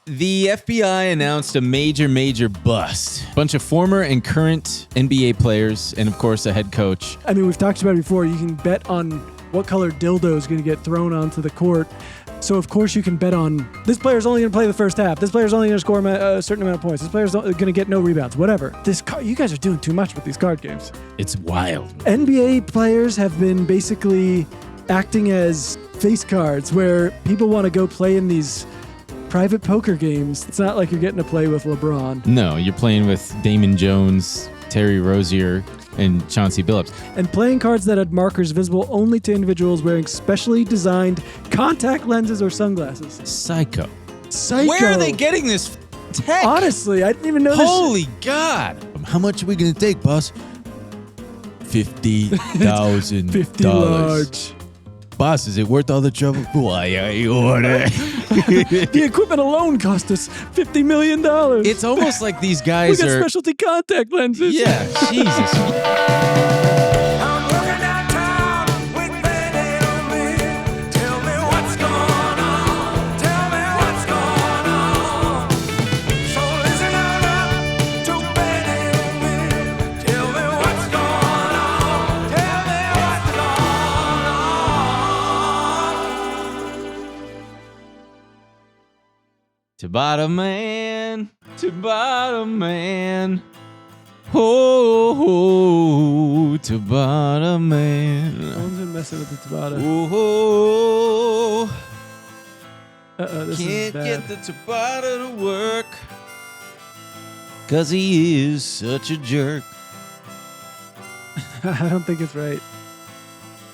The FBI announced a major bust. A bunch of former and current NBA players, and of course a head coach. I mean, we've talked about it before. You can bet on what color dildo is going to get thrown onto the court. So, of course, you can bet on this player's only going to play the first half. This player's only going to score a certain amount of points. This player's going to get no rebounds, whatever. You guys are doing too much with these card games. It's wild. NBA players have been basically acting as face cards where people want to go play in these private poker games. It's not like you're getting to play with LeBron. No, you're playing with Damon Jones, Terry Rozier, and Chauncey Billups. And playing cards that had markers visible only to individuals wearing specially designed contact lenses or sunglasses. Psycho. Where are they getting this tech? Honestly, I didn't even know Holy God. How much are we going to take, boss? $50,000. 50 large. Boss, is it worth all the trouble? Why are you ordering? The equipment alone cost us $50 million. It's almost like these guys we got are... specialty contact lenses. Yeah, Jesus. Tabata man, oh, Tabata man. No one's been messing with the Tabata. Oh, This can't is bad. get the Tabata to work, 'cause he is such a jerk. I don't think it's right.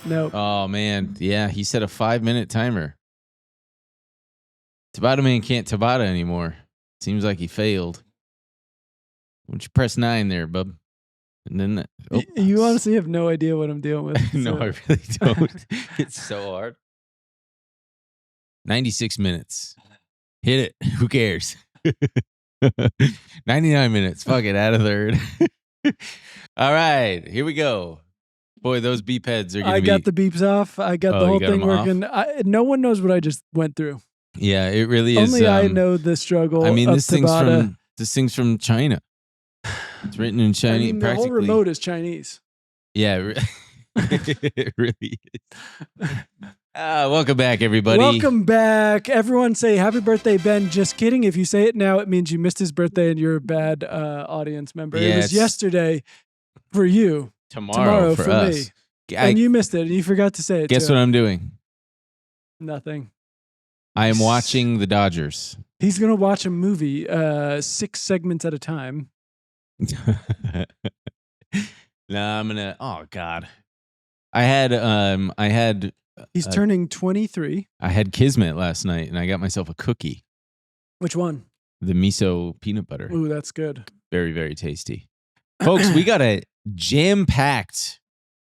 Nope. Oh, man. Yeah, he set a 5-minute timer. Tabata man can't Tabata anymore. Seems like he failed. Why don't you press 9 there, bub? And then You honestly have no idea what I'm dealing with. No, I really don't. It's so hard. 96 minutes. Hit it. Who cares? 99 minutes. Fuck it. Add a third. All right. Here we go. Boy, those beep heads are going to be... I got the beeps off. I got the whole got thing them off? working. No one knows what I just went through. Yeah, it really is. Only I know the struggle. I mean, of this Tabata. thing's from China. It's written in Chinese. I mean, the whole remote is Chinese. Yeah, it really is. Welcome back, everybody. Welcome back. Everyone say happy birthday, Ben. Just kidding. If you say it now, it means you missed his birthday and you're a bad audience member. Yeah, it was yesterday for you. Tomorrow for us. Me. And you missed it. And you forgot to say it. Guess what I'm doing? Nothing. I am watching the Dodgers. He's going to watch a movie 6 segments at a time. No, I'm going to... Oh, God. I had... He's turning 23. I had Kismet last night, and I got myself a cookie. Which one? The miso peanut butter. Ooh, that's good. Very, very tasty. Folks, we got a jam-packed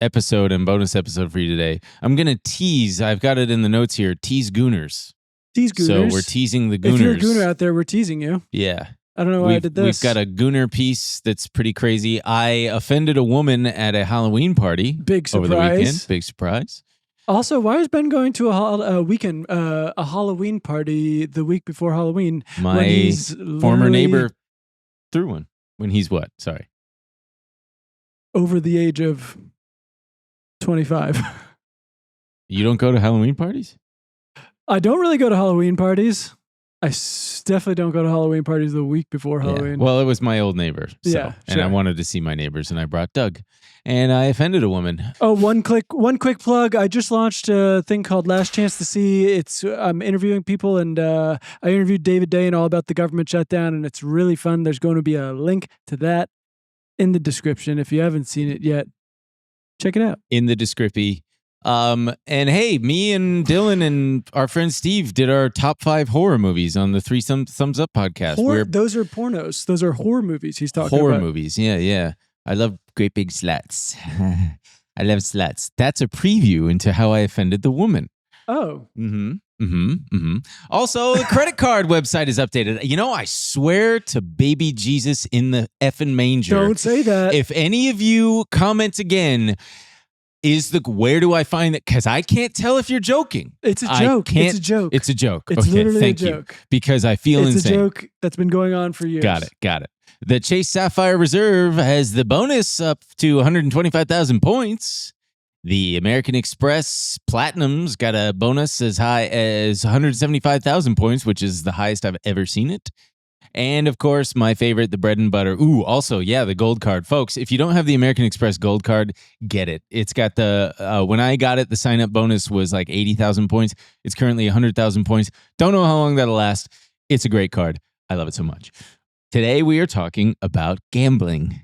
episode and bonus episode for you today. I'm going to tease. I've got it in the notes here. Tease Gooners. Tease Gooners. So we're teasing the Gooners. If you're a Gooner out there, we're teasing you. Yeah. I don't know why I did this. We've got a Gooner piece that's pretty crazy. I offended a woman at a Halloween party. Big surprise. Over the weekend. Big surprise. Also, why is Ben going to a Halloween party the week before Halloween? My former neighbor threw one. When he's what? Sorry. Over the age of 25. You don't go to Halloween parties? I don't really go to Halloween parties. I definitely don't go to Halloween parties the week before Halloween. Yeah. Well, it was my old neighbor. So, yeah, sure. And I wanted to see my neighbors, and I brought Doug. And I offended a woman. Oh, one quick plug. I just launched a thing called Last Chance to See. I'm interviewing people, and I interviewed David Day and all about the government shutdown, and it's really fun. There's going to be a link to that in the description. If you haven't seen it yet, check it out. In the description. And hey, me and Dillon and our friend Steve did our top 5 horror movies on the 3 Thumbs Up podcast. Those are pornos. Those are horror movies he's talking about. Horror movies, yeah. I love great big sluts. I love sluts. That's a preview into how I offended the woman. Oh. Also, the credit card website is updated. You know, I swear to baby Jesus in the effing manger. Don't say that. If any of you comment again... where do I find that? Because I can't tell if you're joking. It's a joke. It's a joke. It's a joke. It's okay, literally thank a you. joke. Because I feel it's insane. It's a joke that's been going on for years. Got it. The Chase Sapphire Reserve has the bonus up to 125,000 points. The American Express Platinum's got a bonus as high as 175,000 points, which is the highest I've ever seen it. And of course, my favorite, the bread and butter. Ooh, also, yeah, the gold card. Folks, if you don't have the American Express gold card, get it. It's got the, when I got it, the sign up bonus was like 80,000 points. It's currently 100,000 points. Don't know how long that'll last. It's a great card. I love it so much. Today, we are talking about gambling.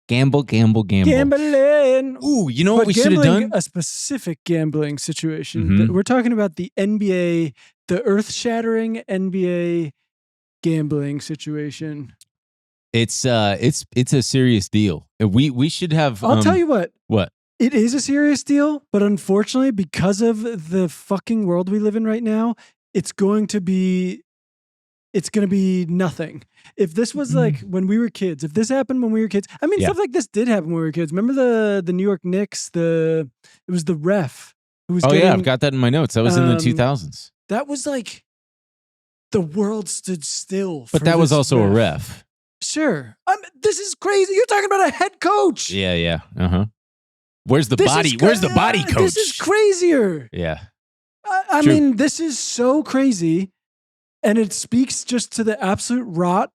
Gamble. Gambling. Ooh, you know what we should have done? A specific gambling situation. We're talking about the NBA, the earth-shattering NBA gambling situation. It's a serious deal. We should have. I'll tell you what. What? It is a serious deal, but unfortunately, because of the fucking world we live in right now, it's going to be nothing. If this was like when we were kids, if this happened when we were kids, I mean, stuff like this did happen when we were kids. Remember the New York Knicks? It was the ref who was. Yeah, I've got that in my notes. That was in the 2000s. That was like the world stood still. But that was also a ref. Sure. This is crazy. You're talking about a head coach. Yeah. Where's the body? Where's the body coach? This is crazier. Yeah. I mean, this is so crazy. And it speaks just to the absolute rot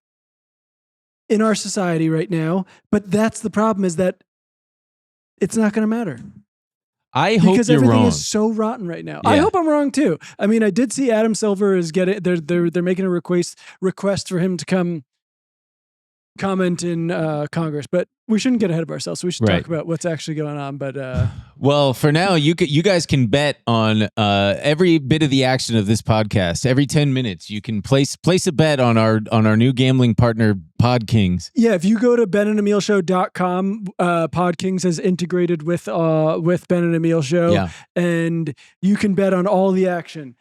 in our society right now. But that's the problem, is that it's not going to matter. I hope because you're everything wrong. is so rotten right now. Yeah. I hope I'm wrong too. I mean, I did see Adam Silver is getting they're making a request for him to come comment in Congress, but we shouldn't get ahead of ourselves. So we should talk about what's actually going on. But well, for now, you guys can bet on every bit of the action of this podcast. Every 10 minutes, you can place a bet on our new gambling partner, PodKings. Yeah, if you go to benandemilshow.com, PodKings has integrated with Ben and Emil Show, and you can bet on all the action.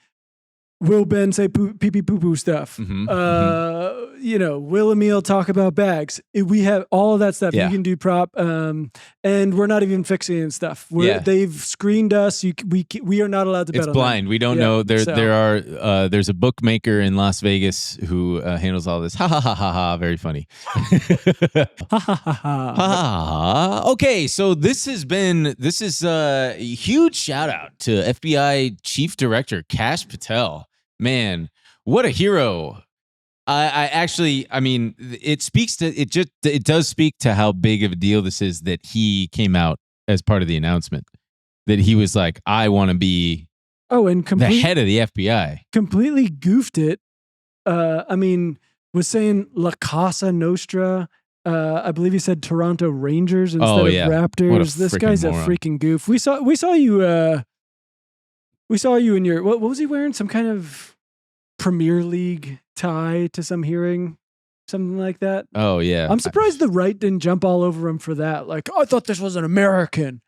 Will Ben say pee-pee poo-poo stuff? Will Emil talk about bags? We have all of that stuff. You can do prop, and we're not even fixing stuff. They've screened us. We are not allowed to bet on It's blind. them. We don't know. There's a bookmaker in Las Vegas who handles all this. Ha ha ha ha ha. Very funny. Ha ha ha ha. Okay, so this is a huge shout out to FBI Chief Director Kash Patel. Man, what a hero. I mean, it does speak to how big of a deal this is that he came out as part of the announcement, that he was like, I want to be the head of the FBI. Completely goofed it. I mean, was saying La Casa Nostra. I believe he said Toronto Rangers instead of Raptors. This guy's a freaking goof. We saw you. We saw you in your, what was he wearing? Some kind of Premier League tie to some hearing, something like that. Oh, yeah. I'm surprised the right didn't jump all over him for that. Like, I thought this was an American.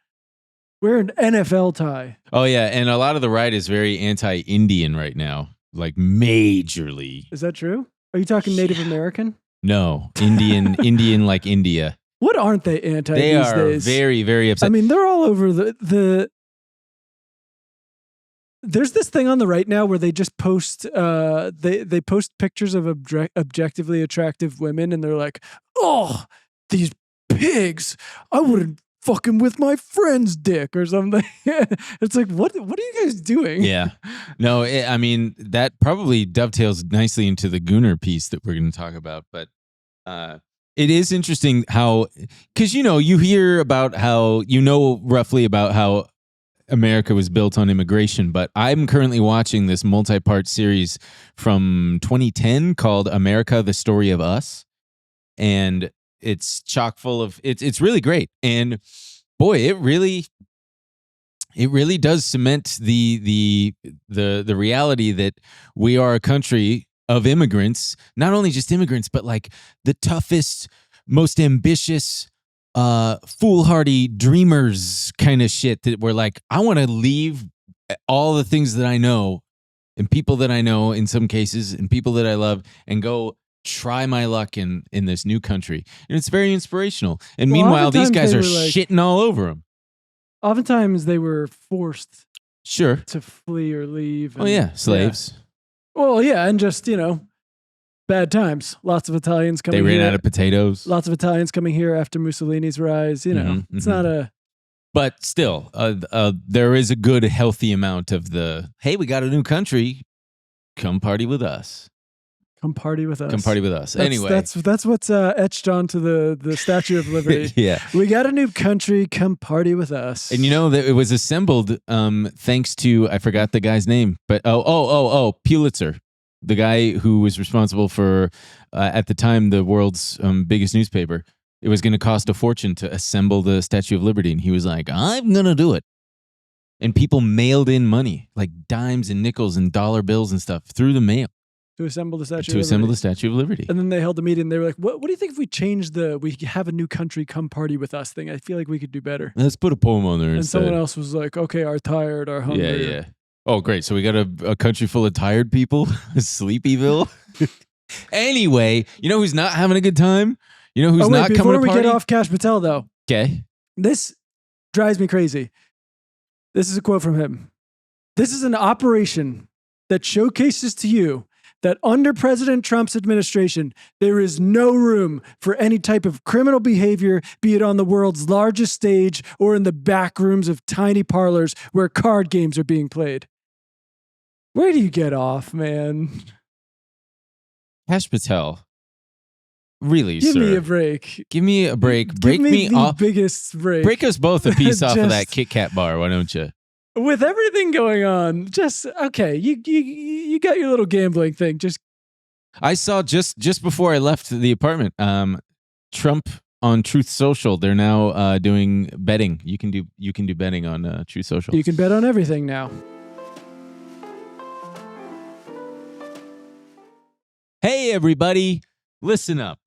Wear an NFL tie. Oh, yeah. And a lot of the right is very anti-Indian right now, like majorly. Is that true? Are you talking Native American? No, Indian like India. What aren't they anti these days? They are very, very upset. I mean, they're all over the There's this thing on the right now where they just post they post pictures of objectively attractive women, and they're like, oh, these pigs, I wouldn't fuck him with my friend's dick or something. It's like, what are you guys doing? Yeah. No, I mean, that probably dovetails nicely into the Gooner piece that we're going to talk about. But it is interesting how, because, you hear about how, roughly about how America was built on immigration, but I'm currently watching this multi-part series from 2010 called America, the Story of Us. And it's chock full of, it's really great. And boy, it really does cement the reality that we are a country of immigrants, not only just immigrants, but like the toughest, most ambitious, foolhardy dreamers kind of shit that we're like, I want to leave all the things that I know and people that I know in some cases and people that I love and go try my luck in this new country. And it's very inspirational. And meanwhile, these guys are shitting all over them. Oftentimes they were forced Sure. to flee or leave. Oh, yeah. Slaves. Well, yeah. And just, bad times. Lots of Italians coming They ran here. out of potatoes. Lots of Italians coming here after Mussolini's rise. It's not a... But still, there is a good, healthy amount of the, hey, we got a new country. Come party with us. Come party with us. Come party with us. Anyway. That's what's etched onto the Statue of Liberty. Yeah. We got a new country. Come party with us. And that it was assembled thanks to, I forgot the guy's name, but Pulitzer, the guy who was responsible for, at the time, the world's biggest newspaper. It was going to cost a fortune to assemble the Statue of Liberty. And he was like, I'm going to do it. And people mailed in money, like dimes and nickels and dollar bills and stuff through the mail. To assemble the Statue of Liberty. To assemble the Statue of Liberty. And then they held a meeting. They were like, what do you think if we change we have a new country, come party with us thing? I feel like we could do better. Let's put a poem on there and instead. Someone else was like, okay, our tired, our hungry. Yeah. Oh, great. So we got a country full of tired people? Sleepyville? Anyway, who's not having a good time? Who's not coming to party? Before we get off Kash Patel, though. Okay. This drives me crazy. This is a quote from him. This is an operation that showcases to you that under President Trump's administration, there is no room for any type of criminal behavior, be it on the world's largest stage or in the back rooms of tiny parlors where card games are being played. Where do you get off, man? Kash Patel. Really, Give sir. me a break. Give me a break. Break me off. Biggest break. Break us both a piece off of that Kit Kat bar, why don't you? With everything going on, just okay. You got your little gambling thing. I saw just before I left the apartment, Trump on Truth Social. They're now doing betting. You can do betting on Truth Social. You can bet on everything now. Hey everybody, listen up.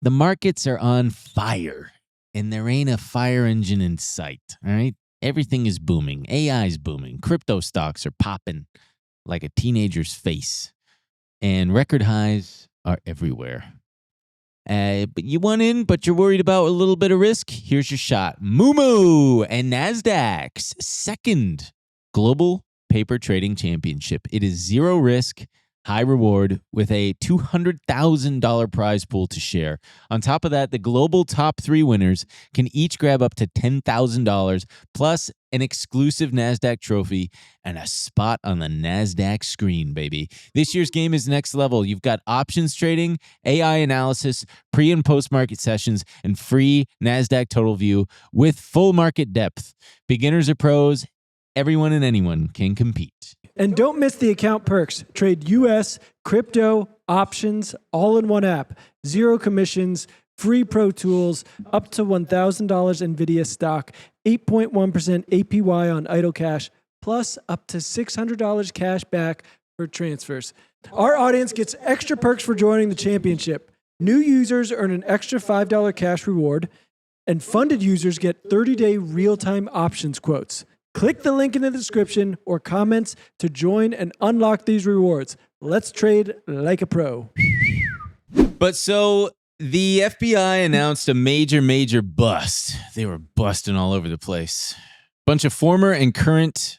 The markets are on fire, and there ain't a fire engine in sight. All right. Everything is booming. AI is booming. Crypto stocks are popping like a teenager's face. And record highs are everywhere. But you want in, but you're worried about a little bit of risk? Here's your shot. MOOMOO and NASDAQ's second global paper trading championship. It is zero risk, high reward with a $200,000 prize pool to share. On top of that, the global top 3 winners can each grab up to $10,000 plus an exclusive NASDAQ trophy and a spot on the NASDAQ screen, baby. This year's game is next level. You've got options trading, AI analysis, pre- and post-market sessions, and free NASDAQ total view with full market depth. Beginners or pros, everyone and anyone can compete. And don't miss the account perks. Trade US, crypto, options, all in one app. Zero commissions, free pro tools, up to $1,000 NVIDIA stock, 8.1% APY on idle cash, plus up to $600 cash back for transfers. Our audience gets extra perks for joining the championship. New users earn an extra $5 cash reward, and funded users get 30-day real-time options quotes. Click the link in the description or comments to join and unlock these rewards. Let's trade like a pro. But so the FBI announced a major bust. They were busting all over the place. Bunch of former and current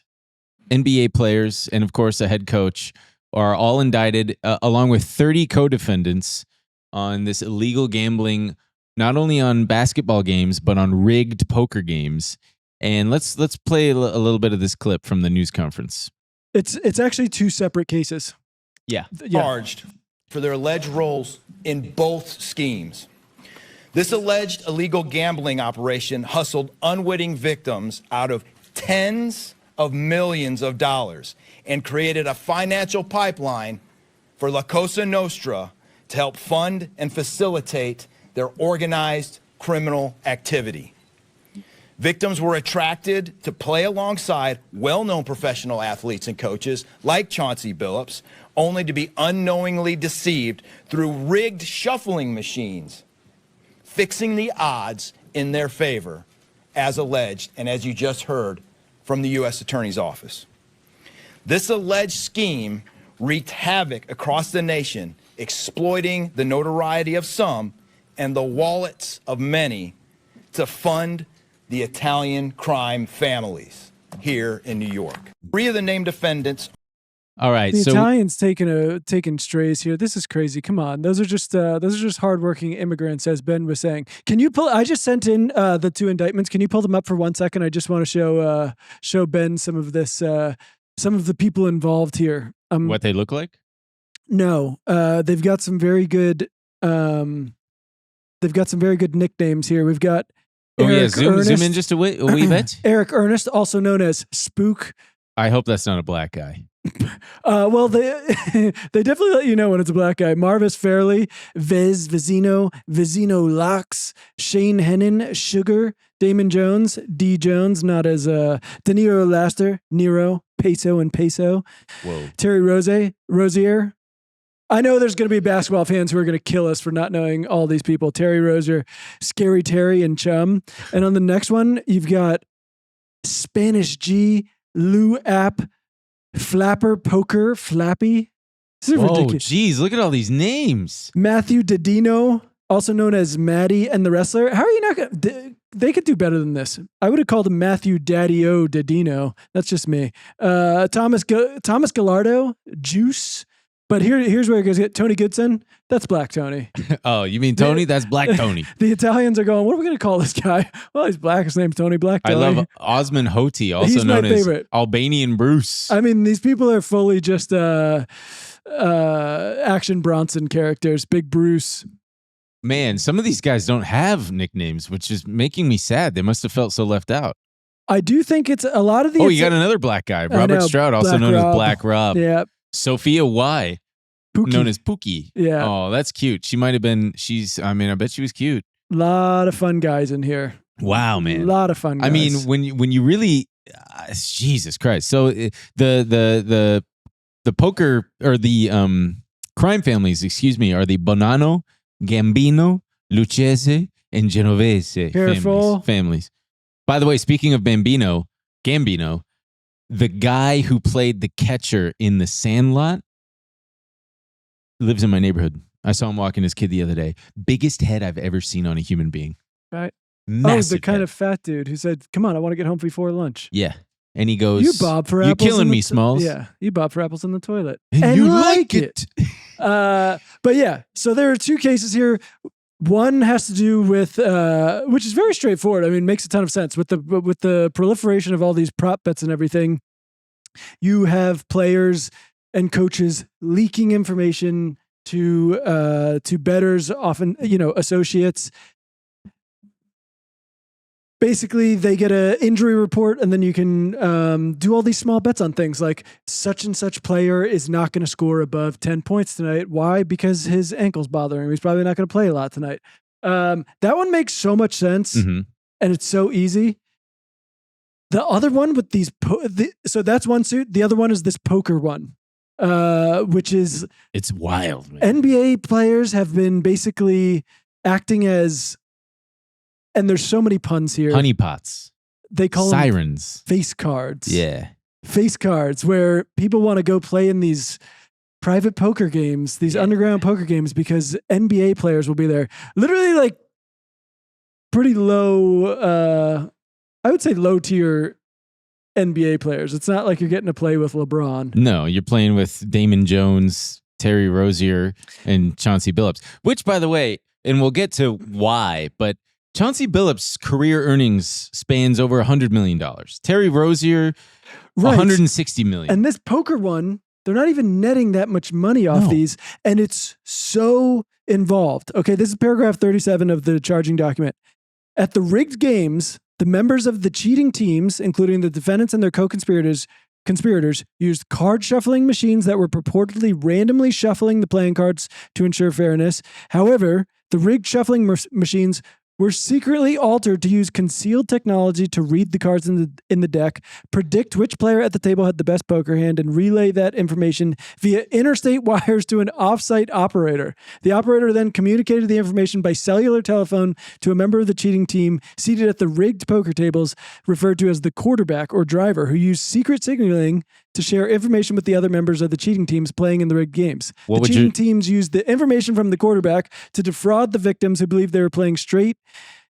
NBA players and, of course, a head coach are all indicted, along with 30 co-defendants on this illegal gambling, not only on basketball games, but on rigged poker games. And let's play a little bit of this clip from the news conference. It's actually 2 separate cases. Yeah. Charged for their alleged roles in both schemes. This alleged illegal gambling operation hustled unwitting victims out of tens of millions of dollars and created a financial pipeline for La Cosa Nostra to help fund and facilitate their organized criminal activity. Victims were attracted to play alongside well-known professional athletes and coaches like Chauncey Billups, only to be unknowingly deceived through rigged shuffling machines, fixing the odds in their favor, as alleged, and as you just heard from the U.S. Attorney's Office. This alleged scheme wreaked havoc across the nation, exploiting the notoriety of some and the wallets of many to fund the Italian crime families here in New York. 3 of the named defendants. All right. The So Italians taking strays here. This is crazy. Come on, those are just hardworking immigrants, as Ben was saying. Can you pull? I just sent in the 2 indictments. Can you pull them up for 1 second? I just want to show Ben some of this, some of the people involved here. what they look like? No, they've got some very good. They've got some very good nicknames here. We've got. Eric zoom Ernest, in just a wee bit. Eric Ernest, also known as Spook. I hope that's not a black guy. Well, they they definitely let you know when it's a black guy. Marvis Fairley, Vizino Locks, Shane Hennon, Sugar, Damon Jones, D. Jones, not as De Niro Laster, Nero, Peso and Peso. Whoa. Terry Rozier. I know there's going to be basketball fans who are going to kill us for not knowing all these people. Terry Rozier, Scary Terry, and Chum. And on the next one, you've got Spanish G, Lou App, Flapper, Poker, Flappy. This is ridiculous. Geez, look at all these names. Matthew Didino, also known as Maddie and the Wrestler. How are you not going to... They could do better than this. I would have called him Matthew Daddy-O Didino. That's just me. Thomas Gallardo, Juice. But here's where it goes. Tony Goodson, that's Black Tony. Oh, you mean Tony? That's Black Tony. The Italians are going, what are we going to call this guy? Well, he's black. His name's Tony Black Tony. I love Osmond Hoti, also He's my known as favorite. Albanian Bruce. I mean, these people are fully just Action Bronson characters. Big Bruce. Man, some of these guys don't have nicknames, which is making me sad. They must have felt so left out. I do think it's a lot of the... Oh, you got another black guy. Robert Stroud, also Black known Rob. as Black Rob. Yeah. Sophia Y, Pookie. known as Pookie. Yeah. Oh, that's cute. She might have been, I bet she was cute. A lot of fun guys in here. Wow, man. A lot of fun guys. I mean, when you really, Jesus Christ. So the poker, or the crime families, excuse me, are the Bonanno, Gambino, Lucchese, and Genovese families. By the way, speaking of Gambino, the guy who played the catcher in The Sandlot lives in my neighborhood. I saw him walking his kid the other day. Biggest head I've ever seen on a human being. Right. Massive the kind head. of fat dude who said, come on, I want to get home before lunch. Yeah. And he goes, You bob for apples. You killing me, Smalls. Yeah. You bob for apples in the toilet. And you like it. But yeah, so there are 2 cases here. One has to do with, which is very straightforward. I mean, makes a ton of sense with the proliferation of all these prop bets and everything. You have players and coaches leaking information to bettors, often associates. Basically, they get an injury report, and then you can do all these small bets on things like such and such player is not going to score above 10 points tonight. Why? Because his ankle's bothering him. He's probably not going to play a lot tonight. That one makes so much sense, and it's so easy. The other one with these, so that's one suit. The other one is this poker one, which is... It's wild, man. NBA players have been basically acting as... And there's so many puns here. Honeypots. They call sirens. them face cards. Yeah. Face cards, where people want to go play in these private poker games, these underground poker games, because NBA players will be there. Literally, like, pretty low, I would say low tier NBA players. It's not like you're getting to play with LeBron. No, you're playing with Damon Jones, Terry Rozier, and Chauncey Billups. Which, by the way, and we'll get to why, but Chauncey Billups' career earnings spans over $100 million. Terry Rozier, $160 million. And this poker one, they're not even netting that much money off these, and it's so involved. Okay, this is paragraph 37 of the charging document. At the rigged games, the members of the cheating teams, including the defendants and their co-conspirators, used card shuffling machines that were purportedly randomly shuffling the playing cards to ensure fairness. However, the rigged shuffling machines were secretly altered to use concealed technology to read the cards in the deck, predict which player at the table had the best poker hand, and relay that information via interstate wires to an off-site operator. The operator then communicated the information by cellular telephone to a member of the cheating team seated at the rigged poker tables, referred to as the quarterback or driver, who used secret signaling to share information with the other members of the cheating teams playing in the rigged games. The cheating teams used the information from the quarterback to defraud the victims who believed they were playing straight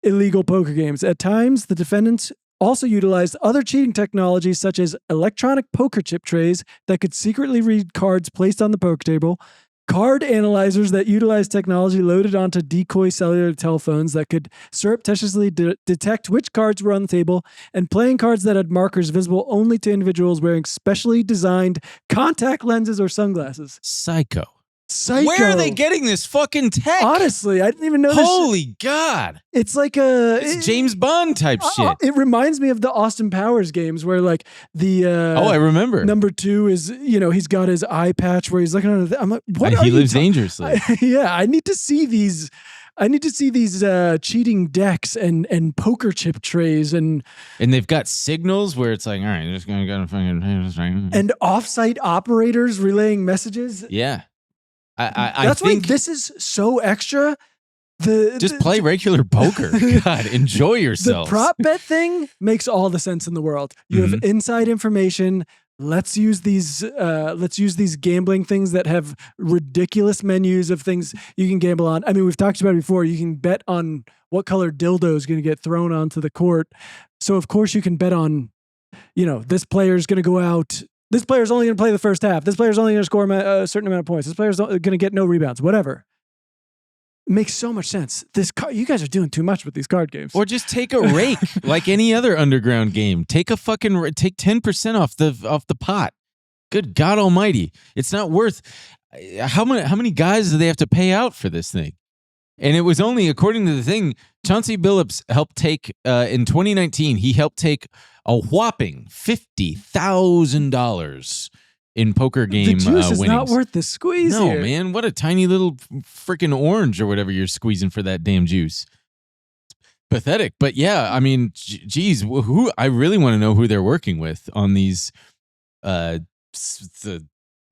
illegal poker games. At times, the defendants also utilized other cheating technologies such as electronic poker chip trays that could secretly read cards placed on the poker table, card analyzers that utilized technology loaded onto decoy cellular telephones that could surreptitiously detect which cards were on the table, and playing cards that had markers visible only to individuals wearing specially designed contact lenses or sunglasses. Psycho. Psycho. Where are they getting this fucking tech? Honestly, I didn't even know Holy God. It's like It's James Bond type shit. It reminds me of the Austin Powers games where like the I remember. number 2 is, he's got his eye patch where he's looking at it. I'm like, what are He you lives dangerously. yeah, I need to see these cheating decks and poker chip trays and they've got signals where it's like, all right, just gonna go fucking and offsite operators relaying messages. yeah. That's why this is so extra. Just play regular poker. God, enjoy yourself. The prop bet thing makes all the sense in the world. You have inside information. Let's use these gambling things that have ridiculous menus of things you can gamble on. I mean, we've talked about it before. You can bet on what color dildo is going to get thrown onto the court. So of course you can bet on, this player's going to go out. This player's only going to play the first half. This player's only going to score a certain amount of points. This player's going to get no rebounds. Whatever. It makes so much sense. You guys are doing too much with these card games. Or just take a rake like any other underground game. Take 10% off the pot. Good God Almighty! It's not worth. How many guys do they have to pay out for this thing? And it was only, according to the thing, Chauncey Billups helped take, in 2019, he helped take a whopping $50,000 in poker game the juice is winnings. not worth the squeeze No, here. man. What a tiny little freaking orange or whatever you're squeezing for that damn juice. Pathetic. But yeah, I mean, geez, I really want to know who they're working with on these. The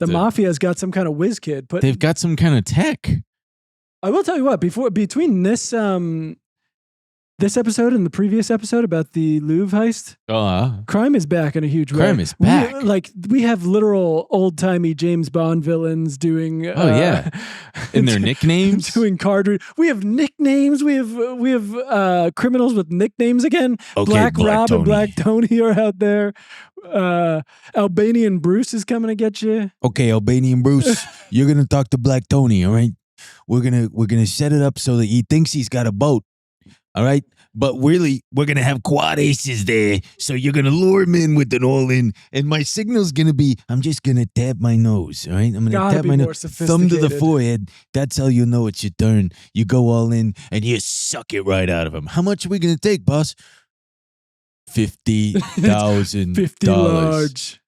Mafia's got some kind of whiz kid. But they've got some kind of tech. I will tell you what, between this episode and the previous episode about the Louvre heist, crime is back in a huge way. Crime is back. We have literal old-timey James Bond villains doing and their nicknames, doing card read. We have nicknames. We have criminals with nicknames again. Okay, Black Rob Tony. and Black Tony are out there. Albanian Bruce is coming to get you. Okay, Albanian Bruce, you're gonna talk to Black Tony, all right? We're gonna set it up so that he thinks he's got a boat, all right? But really, we're gonna have quad aces there, so you're gonna lure him in with an all-in, and my signal's gonna be, I'm just gonna tap my nose, all right? I'm gonna tap my nose, thumb to the forehead. That's how you know it's your turn. You go all in, and you suck it right out of him. How much are we gonna take, boss? $50,000. 50 large.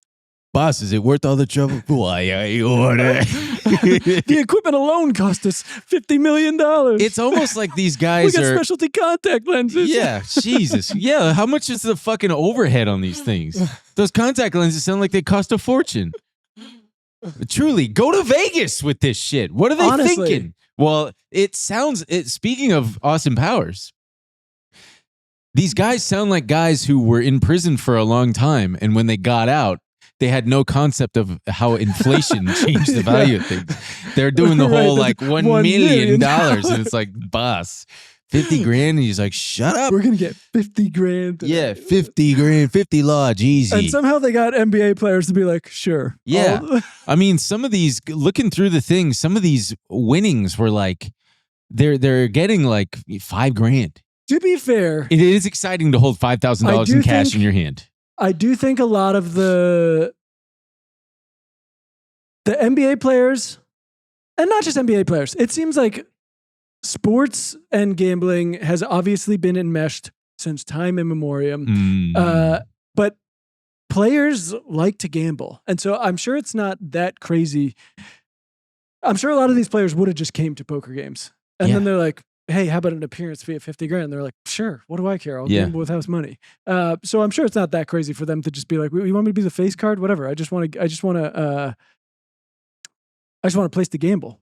Boss, is it worth all the trouble? Why I order? The equipment alone cost us $50 million. It's almost like these We guys got are. specialty contact lenses. Yeah, Jesus. Yeah, how much is the fucking overhead on these things? Those contact lenses sound like they cost a fortune. Truly, go to Vegas with this shit. What are they Honestly. thinking? Well, speaking of Austin Powers, these guys sound like guys who were in prison for a long time, and when they got out, they had no concept of how inflation changed the value of things. They're doing the whole like $1 million, and it's like, boss, 50 grand, and he's like, shut up. We're gonna get 50 grand. Yeah, 50 grand, 50 large, easy. And somehow they got NBA players to be like, sure. Yeah. I mean, some of these, looking through the things, some of these winnings were like, they're getting like $5 grand. To be fair, It is exciting to hold $5,000 in cash in your hand. I do think a lot of the NBA players, and not just NBA players, it seems like sports and gambling has obviously been enmeshed since time immemorial. But players like to gamble. And so I'm sure it's not that crazy. I'm sure a lot of these players would have just came to poker games. And then they're like, hey, how about an appearance fee of 50 grand? They're like, sure, what do I care? I'll gamble with house money. So I'm sure it's not that crazy for them to just be like, you want me to be the face card? Whatever. I just want to place to gamble.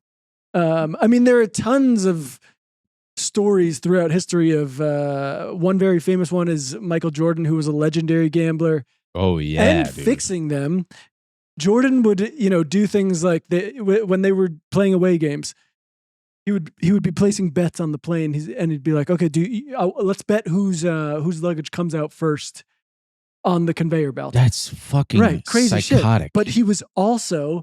I mean, there are tons of stories throughout history of one very famous one is Michael Jordan, who was a legendary gambler. Oh, yeah. And dude. fixing them. Jordan would, do things like when they were playing away games. he would be placing bets on the plane. And he'd be like, okay, let's bet whose luggage comes out first on the conveyor belt. That's fucking crazy psychotic. shit. But he was also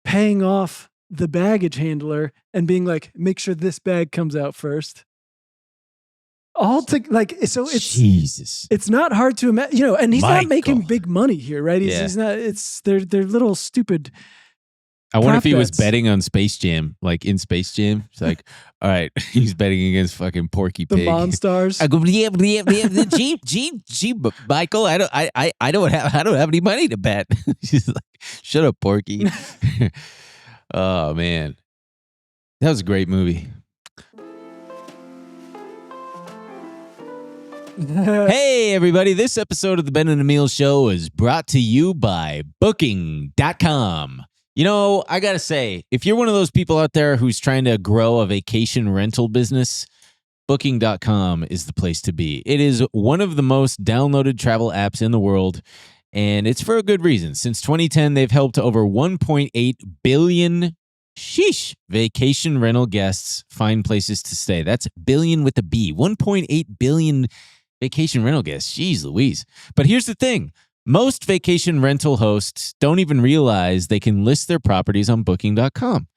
paying off the baggage handler and being like, make sure this bag comes out first. Jesus. It's not hard to imagine, and he's not making Michael. big money here, right? He's not. They're little stupid. I wonder if prop he was bets. betting on Space Jam, like in Space Jam. It's like, all right, he's betting against fucking Porky The Pig. Monstars. I go, gee, Michael, I don't have any money to bet. She's like, shut up, Porky. Oh man, that was a great movie. Hey, everybody. This episode of the Ben and Emil Show is brought to you by Booking.com. I got to say, if you're one of those people out there who's trying to grow a vacation rental business, Booking.com is the place to be. It is one of the most downloaded travel apps in the world, and it's for a good reason. Since 2010, they've helped over 1.8 billion vacation rental guests find places to stay. That's billion with a B. 1.8 billion vacation rental guests. Jeez Louise. But here's the thing. Most vacation rental hosts don't even realize they can list their properties on Booking.com.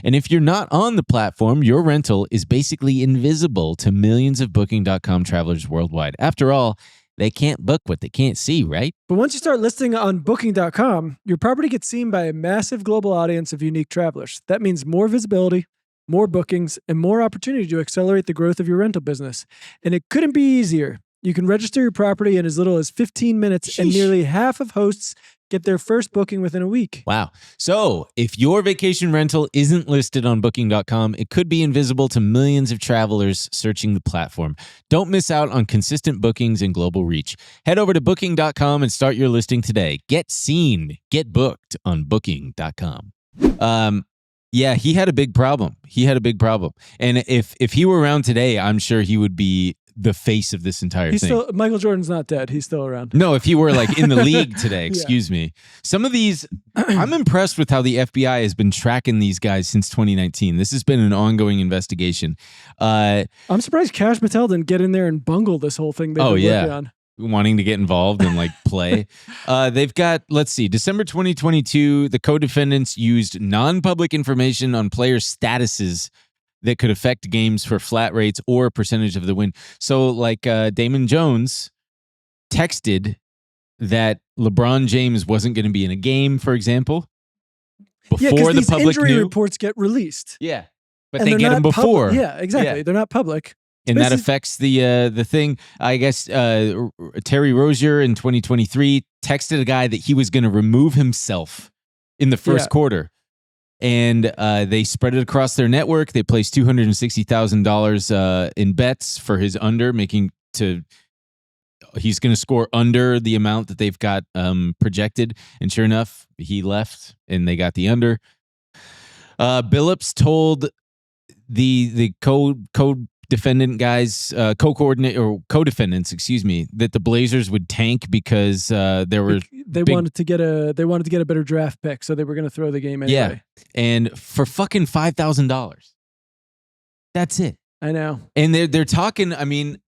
And if you're not on the platform, your rental is basically invisible to millions of Booking.com travelers worldwide. After all, they can't book what they can't see, right? But once you start listing on Booking.com, your property gets seen by a massive global audience of unique travelers. That means more visibility, more bookings, and more opportunity to accelerate the growth of your rental business. And it couldn't be easier. You can register your property in as little as 15 minutes, and nearly half of hosts get their first booking within a week. Wow. So if your vacation rental isn't listed on Booking.com, it could be invisible to millions of travelers searching the platform. Don't miss out on consistent bookings and global reach. Head over to Booking.com and start your listing today. Get seen. Get booked on Booking.com. Yeah, he had a big problem. And if he were around today, I'm sure he would be the face of this entire thing. Michael Jordan's not dead. He's still around. No, if he were like in the league today, excuse me. Some of these, I'm impressed with how the FBI has been tracking these guys since 2019. This has been an ongoing investigation. I'm surprised Kash Patel didn't get in there and bungle this whole thing they've been working on. Wanting to get involved and like play. They've got, let's see, December 2022, the co-defendants used non-public information on players' statuses that could affect games for flat rates or a percentage of the win. So like Damon Jones texted that LeBron James wasn't going to be in a game, for example, before the public injury knew. Reports get released. Yeah, but they get them before. Yeah, exactly. Yeah. They're not public. And that affects the thing. I guess Terry Rozier in 2023 texted a guy that he was going to remove himself in the first quarter. And they spread it across their network. They placed $260,000 in bets for his under, he's going to score under the amount that they've got projected. And sure enough, he left and they got the under. Billups told the co-defendant guys, co-defendants, excuse me, that the Blazers would tank because they wanted to get a better draft pick, so they were going to throw the game anyway. Yeah, and for fucking $5,000, that's it. I know. And they're talking. I mean,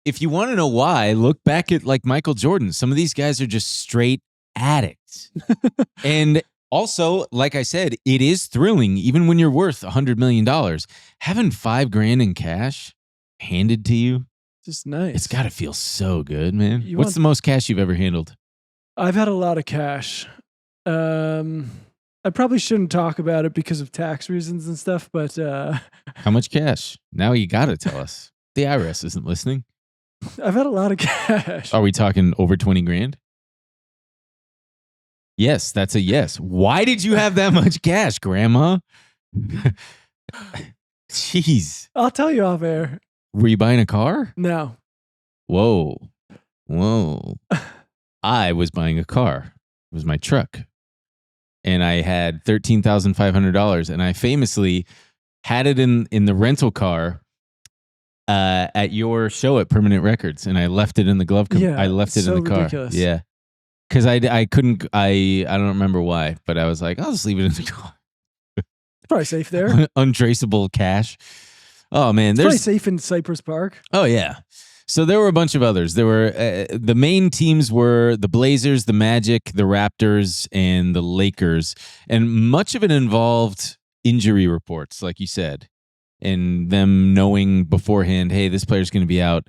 if you want to know why, look back at like Michael Jordan. Some of these guys are just straight addicts, and also, like I said, it is thrilling, even when you're worth $100 million, having $5,000 in cash handed to you. Just nice. It's got to feel so good, man. What's the most cash you've ever handled? I've had a lot of cash. I probably shouldn't talk about it because of tax reasons and stuff, but how much cash? Now you got to tell us. The IRS isn't listening. I've had a lot of cash. Are we talking over $20,000? Yes, that's a yes. Why did you have that much cash, Grandma? Jeez. I'll tell you off air. Were you buying a car? No. Whoa. I was buying a car. It was my truck. And I had $13,500. And I famously had it in the rental car at your show at Permanent Records. And I left it in the glove compartment. I left it in the car. Ridiculous. Yeah. Because I couldn't, I don't remember why, but I was like, I'll just leave it in the car. probably safe there. Untraceable cash. Oh man, It's probably safe in Cypress Park. Oh yeah. So there were a bunch of others. There were the main teams were the Blazers, the Magic, the Raptors, and the Lakers, and much of it involved injury reports, like you said, and them knowing beforehand, hey, this player's going to be out.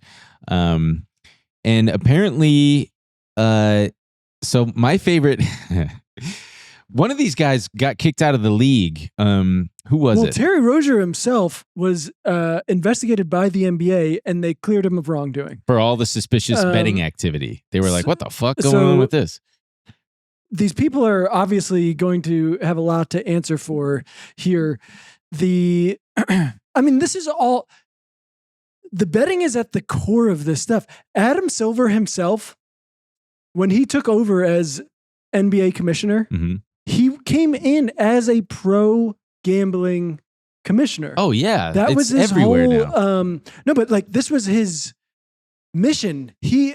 And apparently, so my favorite, one of these guys got kicked out of the league. Who was it? Terry Rozier himself was investigated by the NBA, and they cleared him of wrongdoing. For all the suspicious betting activity. They were like, what the fuck going on with this? These people are obviously going to have a lot to answer for here. This is all... The betting is at the core of this stuff. Adam Silver himself, when he took over as NBA commissioner, he came in as a pro gambling commissioner. Oh yeah, that was his everywhere whole, now. No, but like this was his mission. He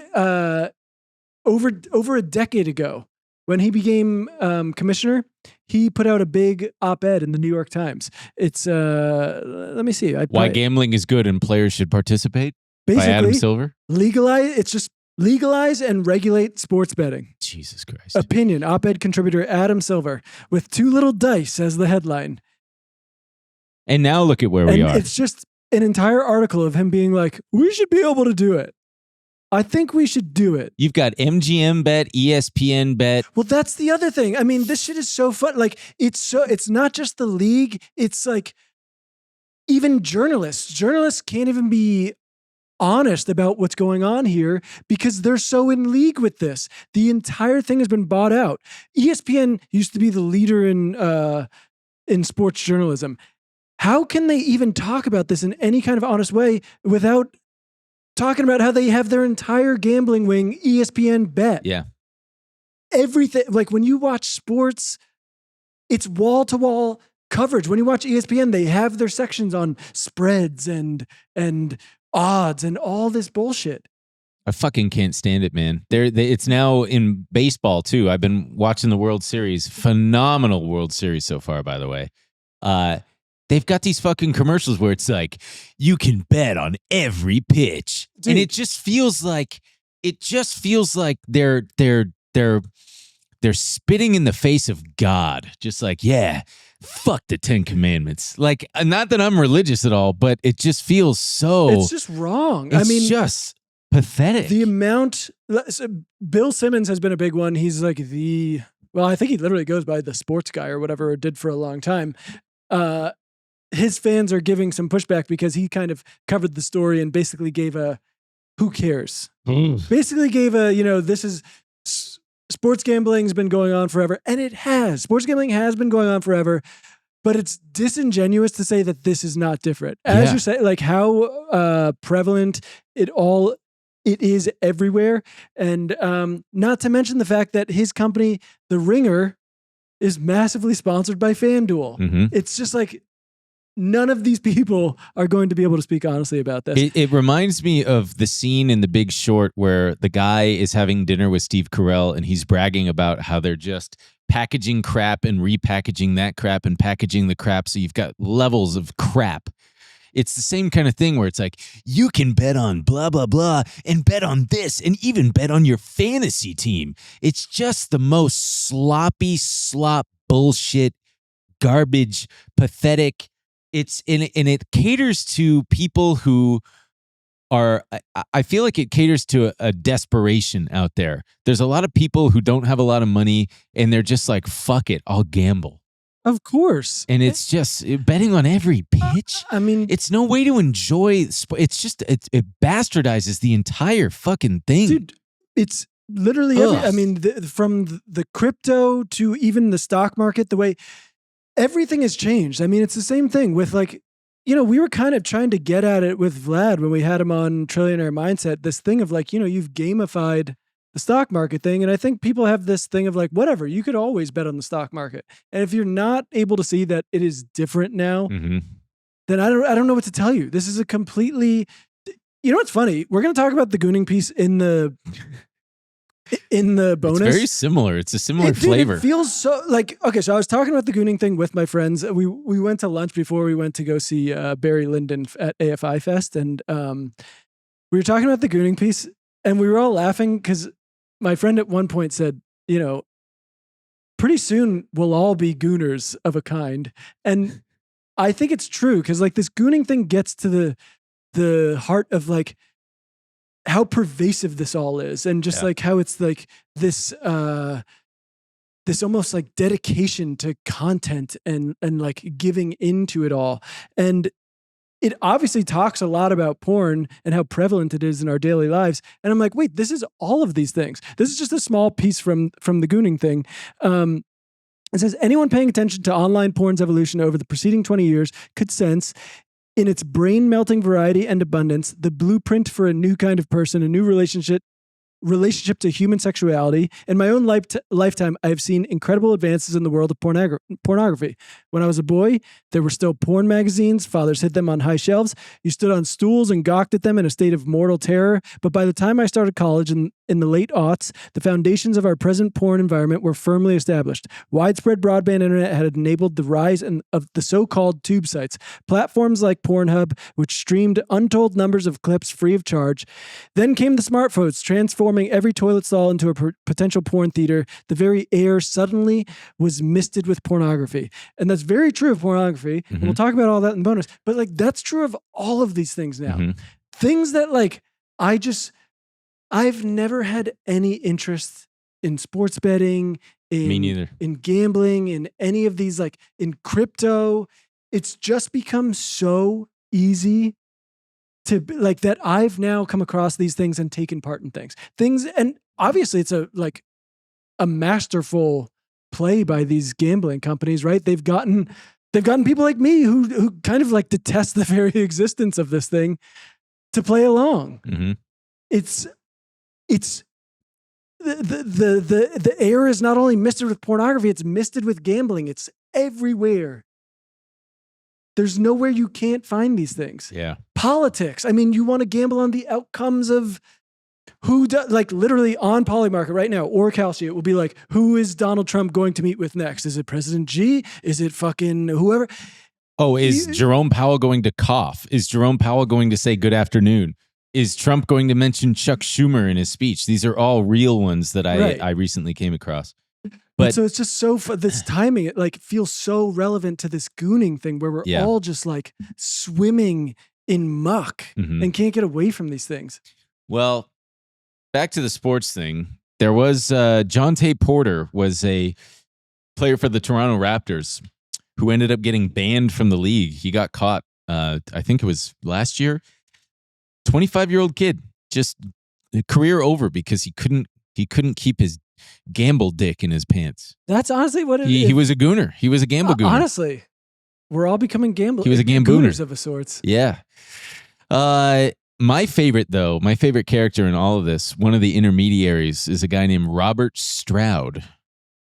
over a decade ago, when he became commissioner, he put out a big op-ed in the New York Times. It's let me see. Why gambling is good and players should participate. Basically, by Adam Silver. It's just legalize and regulate sports betting. Jesus Christ. Opinion, op-ed contributor Adam Silver, with 2 little dice as the headline. And now look at where we are. It's just an entire article of him being like, we should be able to do it. I think we should do it. You've got MGM bet, ESPN bet. Well, that's the other thing. I mean, this shit is so fun. Like, it's not just the league. It's like even journalists. Journalists can't even be honest about what's going on here because they're so in league with this. The entire thing has been bought out. ESPN used to be the leader in sports journalism. How can they even talk about this in any kind of honest way without talking about how they have their entire gambling wing ESPN bet? Yeah. Everything, like when you watch sports, it's wall-to-wall coverage. When you watch ESPN, they have their sections on spreads and odds and all this bullshit. I fucking can't stand it, man. It's now in baseball too. I've been watching the World Series. Phenomenal World Series so far, by the way. They've got these fucking commercials where it's like, you can bet on every pitch. Dude. And it just feels like they're spitting in the face of God. Just like, yeah, fuck the 10 Commandments. Like, not that I'm religious at all, but it just feels so... It's just wrong. It's just pathetic. The amount... Bill Simmons has been a big one. He's like I think he literally goes by the sports guy or whatever, or did for a long time. His fans are giving some pushback because he kind of covered the story and basically gave a who cares? Basically gave a, this is sports gambling's been going on forever. And it has. Sports gambling has been going on forever, but it's disingenuous to say that this is not different. As you say, like how prevalent it is everywhere. And not to mention the fact that his company, The Ringer, is massively sponsored by FanDuel. Mm-hmm. It's just like none of these people are going to be able to speak honestly about this. It reminds me of the scene in The Big Short where the guy is having dinner with Steve Carell and he's bragging about how they're just packaging crap and repackaging that crap and packaging the crap. So you've got levels of crap. It's the same kind of thing where it's like, you can bet on blah, blah, blah, and bet on this, and even bet on your fantasy team. It's just the most sloppy slop bullshit, garbage, pathetic. And it caters to people who are, I feel like it caters to a desperation out there. There's a lot of people who don't have a lot of money, and they're just like, fuck it, I'll gamble. Of course. And it's just betting on every pitch. I mean, it's no way to enjoy. It's just, it bastardizes the entire fucking thing. Dude, it's literally from the crypto to even the stock market, the way everything has changed. I mean, it's the same thing with like, we were kind of trying to get at it with Vlad when we had him on Trillionaire Mindset, this thing of like, you've gamified the stock market thing. And I think people have this thing of like, whatever, you could always bet on the stock market. And if you're not able to see that it is different now, then I don't know what to tell you. This is a completely, what's funny? We're going to talk about the gooning piece in the in the bonus. It's very similar. It's a similar Dude, flavor. it feels so like, okay, so I was talking about the gooning thing with my friends. We went to lunch before we went to go see Barry Lyndon at AFI Fest. And we were talking about the gooning piece and we were all laughing because my friend at one point said, you know, pretty soon we'll all be gooners of a kind. And I think it's true because like this gooning thing gets to the heart of like how pervasive this all is and just like how it's like this this almost like dedication to content and like giving into it all. And it obviously talks a lot about porn and how prevalent it is in our daily lives. And I'm like, wait, this is all of these things. This is just a small piece from the gooning thing. It says, anyone paying attention to online porn's evolution over the preceding 20 years could sense in its brain-melting variety and abundance, the blueprint for a new kind of person, a new relationship to human sexuality. In my own lifetime, I have seen incredible advances in the world of pornography. When I was a boy, there were still porn magazines. Fathers hid them on high shelves. You stood on stools and gawked at them in a state of mortal terror. But by the time I started college in the late aughts, the foundations of our present porn environment were firmly established. Widespread broadband internet had enabled the rise of the so-called tube sites, platforms like Pornhub, which streamed untold numbers of clips free of charge. Then came the smartphones, transforming every toilet stall into a potential porn theater. The very air suddenly was misted with pornography. And that's very true of pornography. And we'll talk about all that in bonus. But like that's true of all of these things now. Things that like I've never had any interest in sports betting, Me neither. in gambling, in any of these, like in crypto. It's just become so easy to like that I've now come across these things and taken part in things. And obviously it's a masterful play by these gambling companies, right? They've gotten people like me who kind of like detest the very existence of this thing to play along. It's the air is not only misted with pornography, it's misted with gambling. It's everywhere. There's nowhere you can't find these things. Yeah. Politics. I mean, you want to gamble on the outcomes of like literally on Polymarket right now, or Kalshi, it will be like, who is Donald Trump going to meet with next? Is it President G? Is it fucking whoever? Oh, is Jerome Powell going to cough? Is Jerome Powell going to say good afternoon? Is Trump going to mention Chuck Schumer in his speech? These are all real ones that I recently came across. But so it's just so this timing, it like feels so relevant to this gooning thing where we're all just like swimming in muck and can't get away from these things. Well, back to the sports thing. There was Jonte Porter was a player for the Toronto Raptors who ended up getting banned from the league. He got caught, I think it was last year. 25-year-old kid, just career over because he couldn't keep his gamble dick in his pants. That's honestly what it is. He was a gooner. He was a gamble gooner. Honestly, we're all becoming gamblers. He was a gambooner of a sorts. Yeah. My favorite character in all of this, one of the intermediaries, is a guy named Robert Stroud,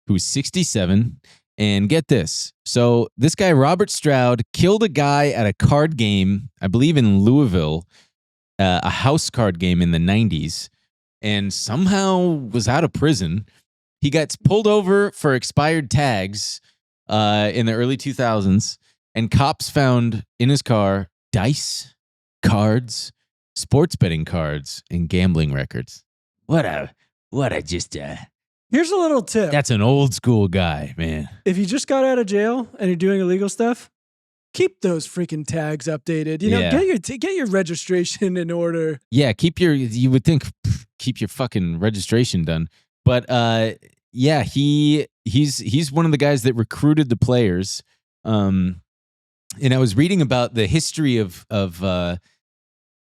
who's 67. And get this. So this guy, Robert Stroud, killed a guy at a card game, I believe in Louisville, a house card game in the 90s. And somehow was out of prison. He got pulled over for expired tags in the early 2000s, and cops found in his car dice, cards, sports betting cards, and gambling records. What a Here's a little tip. That's an old school guy, man. If you just got out of jail and you're doing illegal stuff, keep those freaking tags updated. You know, get your registration in order. Yeah, you would think keep your fucking registration done. But he's one of the guys that recruited the players. And I was reading about the history of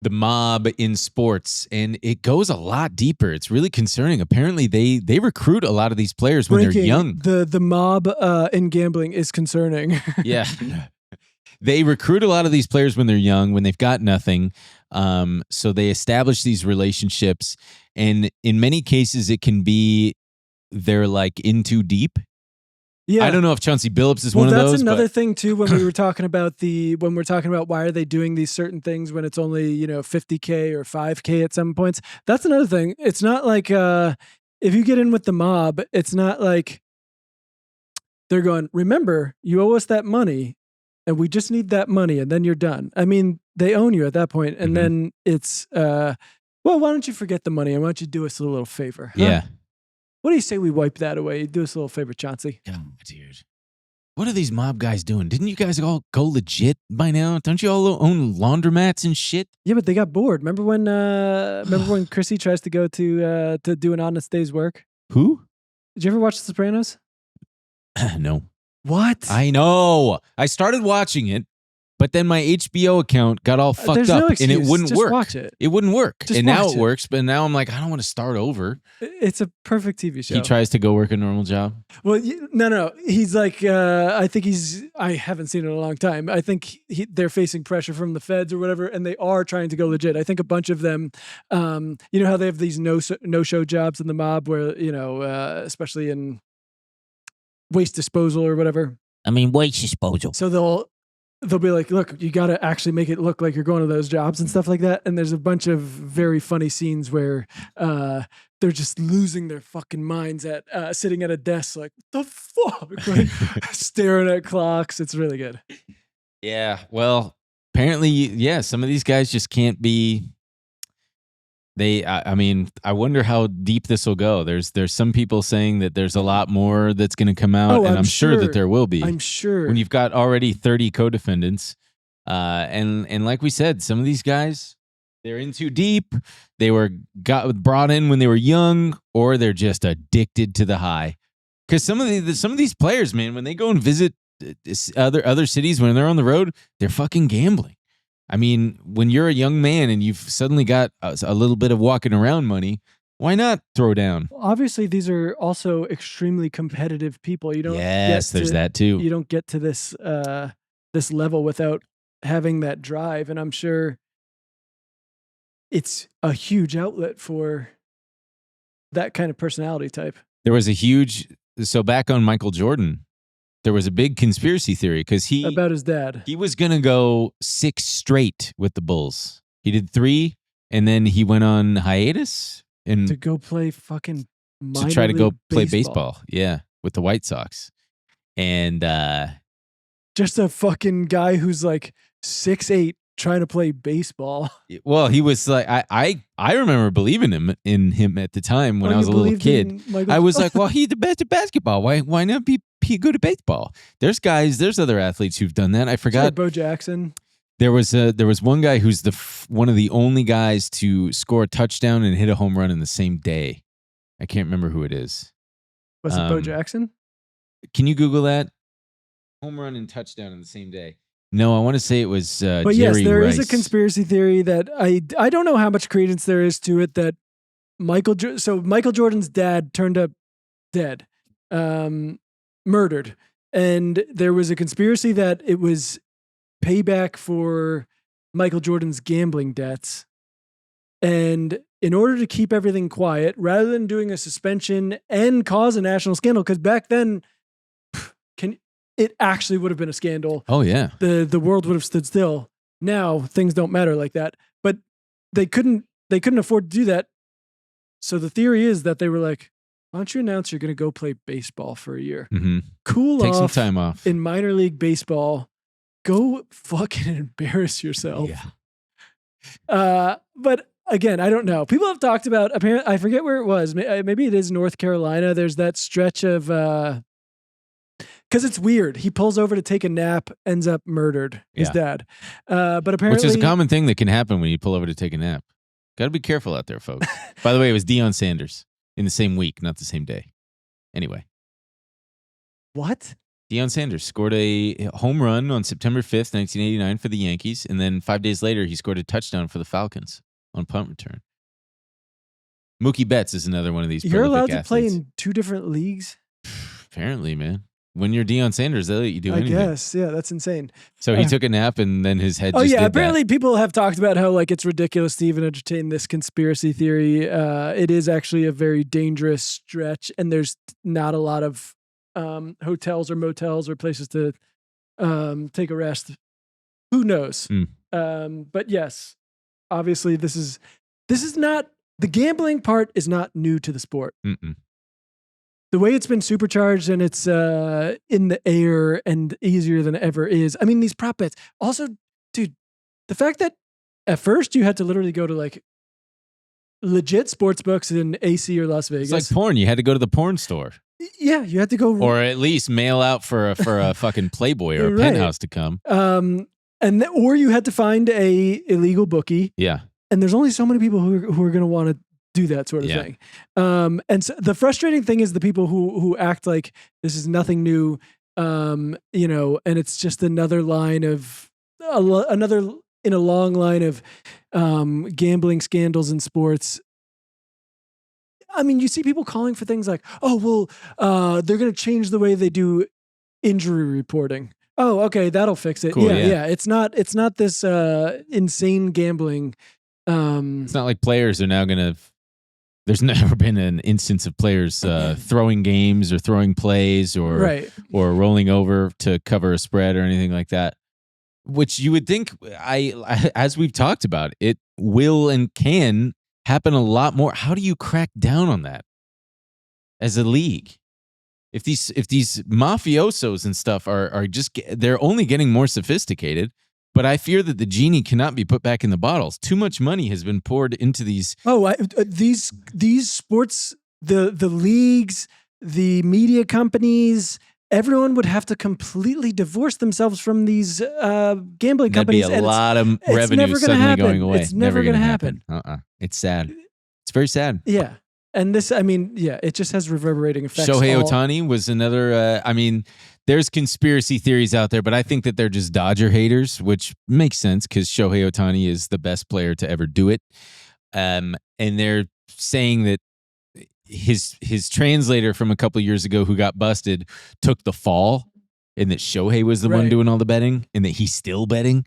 the mob in sports, and it goes a lot deeper. It's really concerning. Apparently, they recruit a lot of these players when they're young. The mob in gambling is concerning. Yeah. They recruit a lot of these players when they're young, when they've got nothing. So they establish these relationships. And in many cases, it can be they're like in too deep. Yeah. I don't know if Chauncey Billups is one of those. That's another thing too. When we were talking about why are they doing these certain things when it's only, $50K or $5K at some points. That's another thing. It's not like if you get in with the mob, it's not like they're going, remember, you owe us that money and we just need that money and then you're done. I mean, they own you at that point, and then it's, well, why don't you forget the money and why don't you do us a little favor? Huh? Yeah. What do you say we wipe that away? Do us a little favor, Chauncey. God, dude. What are these mob guys doing? Didn't you guys all go legit by now? Don't you all own laundromats and shit? Yeah, but they got bored. Remember when Chrissy tries to go to do an honest day's work? Who? Did you ever watch The Sopranos? No. What? I know. I started watching it, but then my HBO account got all fucked There's up no and it excuse. wouldn't Just work. watch it. It wouldn't work. Just and now watch it it. works, but now I'm like, I don't want to start over. It's a perfect TV show. He tries to go work a normal job. Well, no. He's like, I think I haven't seen it in a long time. I think they're facing pressure from the feds or whatever, and they are trying to go legit. I think a bunch of them, you know how they have these no-show jobs in the mob where, especially in waste disposal or whatever. I mean, waste disposal. So they'll be like, look, you got to actually make it look like you're going to those jobs and stuff like that. And there's a bunch of very funny scenes where they're just losing their fucking minds at sitting at a desk like, the fuck? Like, staring at clocks. It's really good. Yeah. Well, apparently, yeah, some of these guys just can't be. I mean, I wonder how deep this will go. There's some people saying that there's a lot more that's going to come out, and I'm sure that there will be. I'm sure. When you've got already 30 co-defendants, and like we said, some of these guys, they're in too deep. They got brought in when they were young, or they're just addicted to the high. Because some of these players, man, when they go and visit other cities, when they're on the road, they're fucking gambling. I mean, when you're a young man and you've suddenly got a little bit of walking around money, why not throw down? Obviously, these are also extremely competitive people. You don't. Yes, there's that too. You don't get to this level without having that drive, and I'm sure it's a huge outlet for that kind of personality type. There was so back on Michael Jordan, there was a big conspiracy theory because about his dad. He was going to go 6 straight with the Bulls. He did 3, and then he went on hiatus and to go play fucking to try to go play baseball. Yeah, with the White Sox. And just a fucking guy who's like 6'8" trying to play baseball. Well, he was like, I remember believing in him at the time when I was a little kid. I was like, well, he's the best at basketball. Why not be good at baseball? There's other athletes who've done that. I forgot. Bo Jackson. There was one guy who's one of the only guys to score a touchdown and hit a home run in the same day. I can't remember who it is. Was it Bo Jackson? Can you Google that? Home run and touchdown in the same day. No, I want to say it was but Jerry yes, there Rice. is a conspiracy theory that I don't know how much credence there is to it that Michael Jordan's dad turned up dead, murdered, and there was a conspiracy that it was payback for Michael Jordan's gambling debts. And in order to keep everything quiet, rather than doing a suspension and cause a national scandal, because back then, it actually would have been a scandal. Oh yeah, the world would have stood still. Now things don't matter like that. But they couldn't afford to do that. So the theory is that they were like, why don't you announce you're going to go play baseball for a year? Mm-hmm. Cool Take off. some time off in minor league baseball. Go fucking embarrass yourself. Yeah. But again, I don't know. People have talked about, apparently, I forget where it was. Maybe it is North Carolina. There's that stretch of, because it's weird. He pulls over to take a nap, ends up murdered. His dad. But apparently, which is a common thing that can happen when you pull over to take a nap. Got to be careful out there, folks. By the way, it was Deion Sanders in the same week, not the same day. Anyway. What? Deion Sanders scored a home run on September 5th, 1989 for the Yankees, and then 5 days later, he scored a touchdown for the Falcons on punt return. Mookie Betts is another one of these You're allowed athletes. To play in 2 different leagues? Apparently, man. When you're Deion Sanders, they'll let you do anything. I guess, yeah, that's insane. So he took a nap, and then his head just did apparently that. People have talked about how like it's ridiculous to even entertain this conspiracy theory. It is actually a very dangerous stretch, and there's not a lot of hotels or motels or places to take a rest. Who knows? But yes, obviously this is not the gambling part is not new to the sport. Mm-mm. The way it's been supercharged and it's in the air and easier than ever is. I mean, these prop bets. Also, dude, the fact that at first you had to literally go to like legit sports books in AC or Las Vegas. It's like porn. You had to go to the porn store. Yeah, you had to go. Or at least mail out for a fucking Playboy or a Right. Penthouse to come. Or you had to find a illegal bookie. Yeah. And there's only so many people who are going to want to do that sort of thing. And so the frustrating thing is the people who act like this is nothing new, and it's just another line of another in a long line of gambling scandals in sports. I mean, you see people calling for things like, oh, well, they're going to change the way they do injury reporting. Oh, okay, that'll fix it. Cool, yeah. It's not this insane gambling. It's not like players are now going to. There's never been an instance of players throwing games or throwing plays or rolling over to cover a spread or anything like that. Which you would think, as we've talked about, it will and can happen a lot more. How do you crack down on that as a league? If these mafiosos and stuff are just, they're only getting more sophisticated. But I fear that the genie cannot be put back in the bottles. Too much money has been poured into these. These sports, the leagues, the media companies. Everyone would have to completely divorce themselves from these gambling companies. That'd be a lot of revenue suddenly going away. It's never going to happen. It's sad. It's very sad. Yeah. And this, I mean, yeah, it just has reverberating effects. Shohei Ohtani was another, there's conspiracy theories out there, but I think that they're just Dodger haters, which makes sense because Shohei Ohtani is the best player to ever do it. And they're saying that his translator from a couple years ago who got busted took the fall and that Shohei was the one doing all the betting and that he's still betting.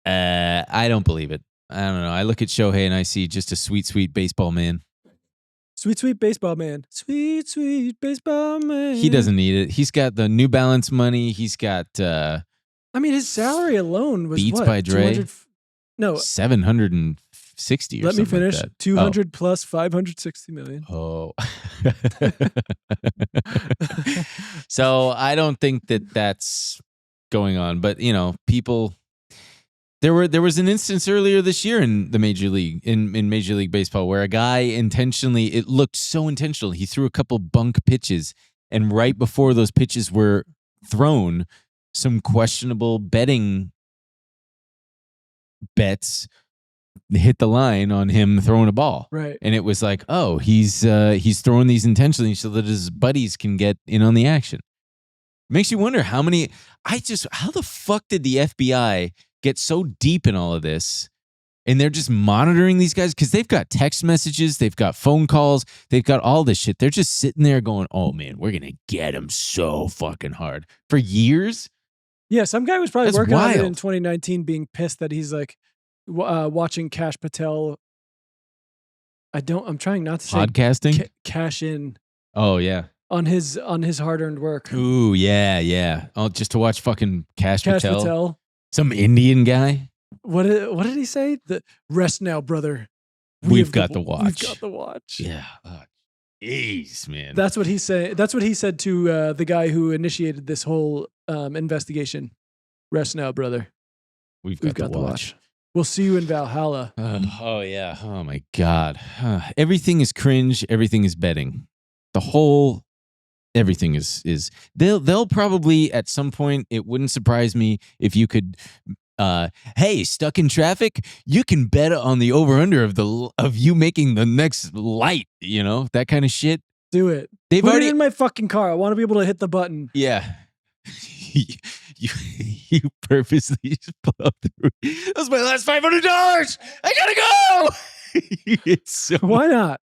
I don't believe it. I don't know. I look at Shohei and I see just a sweet, sweet baseball man. Sweet, sweet baseball man. Sweet, sweet baseball man. He doesn't need it. He's got the New Balance money. He's got... his salary alone was Beats what? by Dre? 760 or Let me something finish. like that. 200 plus 560 million. Oh. So I don't think that that's going on. But, people... There was an instance earlier this year in the Major League, in Major League Baseball, where a guy intentionally, it looked so intentional. He threw a couple bunk pitches, and right before those pitches were thrown, some questionable betting bets hit the line on him throwing a ball. Right. And it was like, oh, he's throwing these intentionally so that his buddies can get in on the action. Makes you wonder how the fuck did the FBI get so deep in all of this, and they're just monitoring these guys because they've got text messages, they've got phone calls, they've got all this shit. They're just sitting there going, oh man, we're going to get him so fucking hard for years. Yeah, some guy was probably That's working on it in wild. 2019 being pissed that he's like watching Cash Patel. I'm trying not to say Podcasting? cash in Oh yeah. on his hard-earned work. Ooh, yeah. Oh, just to watch fucking Cash Patel. Patel. Some Indian guy. What did he say? The rest now, brother. We've got the watch. We've got the watch. Yeah. Jeez, man. That's what he said. That's what he said to the guy who initiated this whole investigation. Rest now, brother. We've got the watch. We'll see you in Valhalla. Oh yeah. Oh my God. Everything is cringe. Everything is betting. The whole everything is they'll probably at some point, it wouldn't surprise me if you could hey, stuck in traffic, you can bet on the over under of you making the next light, that kind of shit. Do it. They've Put already it in my fucking car. I want to be able to hit the button. Yeah. you purposely just blow through. That was my last $500. I gotta go. It's so Why not?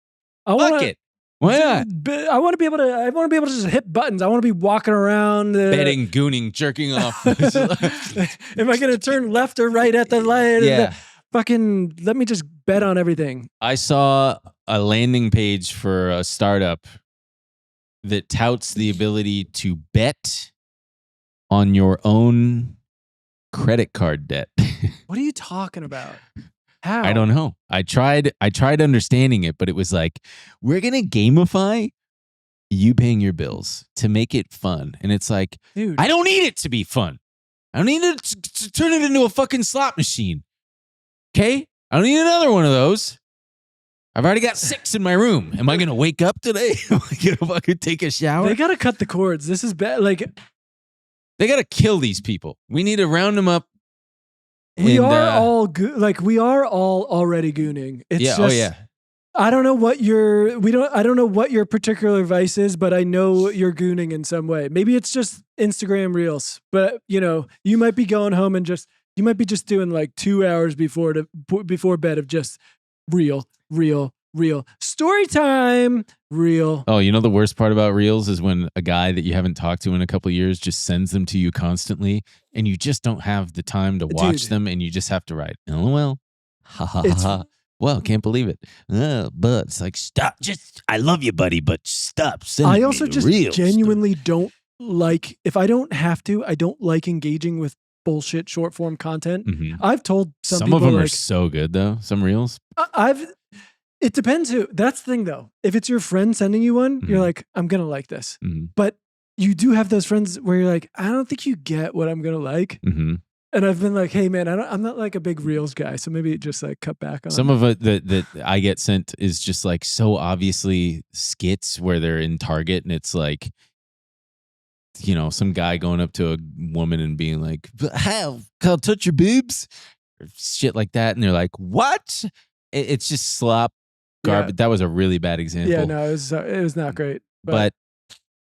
fuck it. Why not? I want to be able to just hit buttons. I want to be walking around Betting, gooning, jerking off. Am I going to turn left or right at the light? Yeah. Fucking let me just bet on everything. I saw a landing page for a startup that touts the ability to bet on your own credit card debt. What are you talking about? How? I don't know. I tried understanding it, but it was like, we're going to gamify you paying your bills to make it fun. And it's like, Dude. I don't need it to be fun. I don't need to turn it into a fucking slot machine. Okay? I don't need another one of those. I've already got 6 in my room. Am I going to wake up today? Am I going to fucking take a shower? They got to cut the cords. This is bad. Like, They got to kill these people. We need to round them up. we and, are all we are all already gooning. It's yeah. just, Oh yeah. I don't know what I don't know what your particular vice is, but I know you're gooning in some way. Maybe it's just Instagram Reels, but you might be going home and you might be just doing like 2 hours before bed of just reel. Story time, reel. Oh, the worst part about Reels is when a guy that you haven't talked to in a couple of years just sends them to you constantly, and you just don't have the time to watch them, and you just have to write, LOL. Ha ha ha ha. Well, can't believe it. But it's like, stop. I love you, buddy, but stop. I also just Reels. genuinely don't like, if I don't have to, I don't like engaging with bullshit short form content. Mhm. I've told some of people, them are like, so good though. Some Reels. It depends who. That's the thing though. If it's your friend sending you one, you're Mhm. like, I'm gonna like this. Mm-hmm. But you do have those friends where you're like, I don't think you get what I'm gonna like. Mm-hmm. And I've been like, hey man, I'm not like a big Reels guy, so maybe just like cut back on Some of it that I get sent is just like so obviously skits where they're in Target, and it's like, some guy going up to a woman and being like, "How? I'll touch your boobs," or shit like that, and they're like, "What?" It's just slop garbage. Yeah. That was a really bad example. Yeah, no, it was not great. But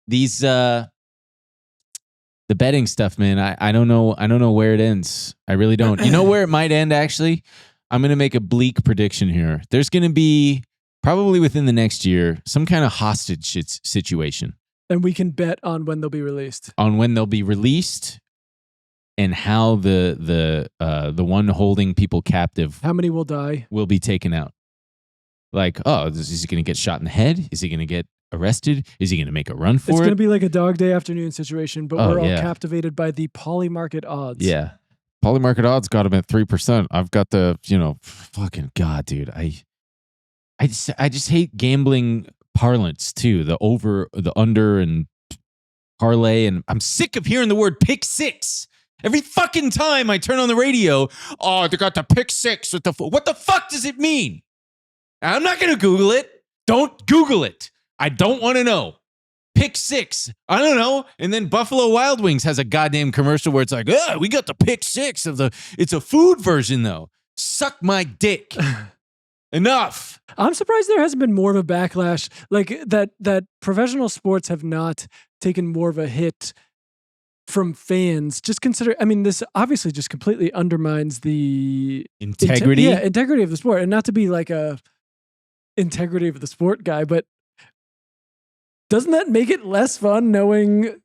these the betting stuff, man, I don't know where it ends. I really don't. You know where it might end, actually? I'm going to make a bleak prediction here. There's going to be, probably within the next year, some kind of hostage situation. And we can bet on when they'll be released. On when they'll be released and how the one holding people captive, how many will die, will be taken out. Like, oh, is he going to get shot in the head? Is he going to get arrested? Is he going to make a run for it's it? going to be like a Dog Day Afternoon situation, but we're all yeah. captivated by the polymarket odds. Yeah. Polymarket odds got him at 3%. I've got the, fucking God, dude. I just hate gambling parlance too. The over, the under, and parlay. And I'm sick of hearing the word pick six. Every fucking time I turn on the radio, oh, they got the pick six. What the fuck does it mean? I'm not going to Google it. Don't Google it. I don't want to know. Pick six. I don't know. And then Buffalo Wild Wings has a goddamn commercial where it's like, we got the pick six it's a food version though. Suck my dick. Enough. I'm surprised there hasn't been more of a backlash, like that professional sports have not taken more of a hit from fans. Just consider, this obviously just completely undermines the integrity. Integrity of the sport. And not to be like a integrity of the sport guy, but doesn't that make it less fun knowing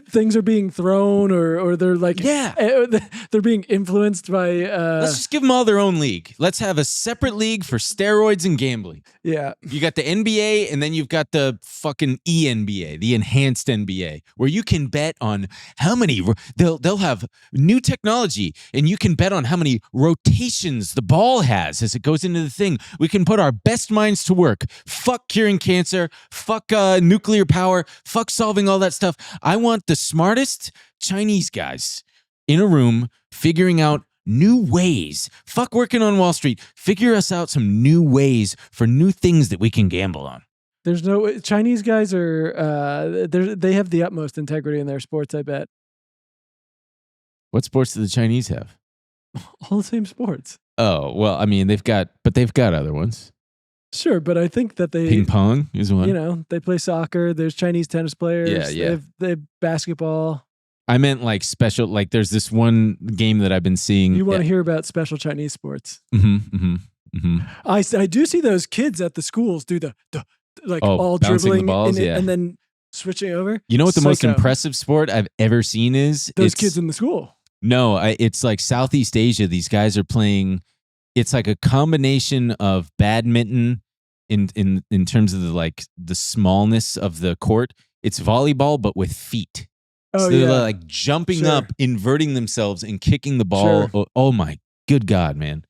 things are being thrown or they're like, they're being influenced by let's just give them all their own league. Let's have a separate league for steroids and gambling. Yeah. You got the NBA, and then you've got the fucking ENBA, the enhanced NBA, where you can bet on how many they'll have new technology, and you can bet on how many rotations the ball has as it goes into the thing. We can put our best minds to work. Fuck curing cancer, fuck nuclear power, fuck solving all that stuff. I want the smartest Chinese guys in a room figuring out new ways. Fuck working on Wall Street. Figure us out some new ways for new things that we can gamble on. There's no Chinese guys are they have the utmost integrity in their sports, I bet. What sports do the Chinese have? All the same sports. Oh, well, they've got other ones. Sure, but I think that Ping pong is one. They play soccer. There's Chinese tennis players. Yeah. They have basketball. I meant like special, like there's this one game that I've been seeing. You want to hear about special Chinese sports? I do see those kids at the schools do the all dribbling the balls, and then switching over. You know what the most Psycho. impressive sport I've ever seen is? Those kids in the school. No, it's like Southeast Asia. These guys are playing. It's like a combination of badminton in terms of the smallness of the court. It's volleyball, but with feet. Oh, so they're yeah. like jumping Sure. up, inverting themselves, and kicking the ball. Sure. Oh my good God, man.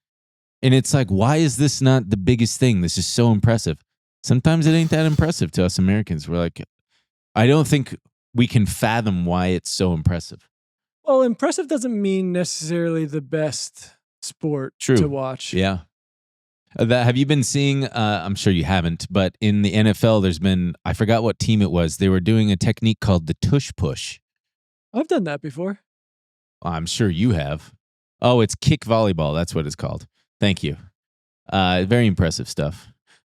And it's like, why is this not the biggest thing? This is so impressive. Sometimes it ain't that impressive to us Americans. We're like, I don't think we can fathom why it's so impressive. Well, impressive doesn't mean necessarily the best sport to watch. Yeah. Have you been seeing, I'm sure you haven't, but in the NFL, there's been, I forgot what team it was. They were doing a technique called the tush push. I've done that before. I'm sure you have. Oh, it's kick volleyball. That's what it's called. Thank you. Very impressive stuff.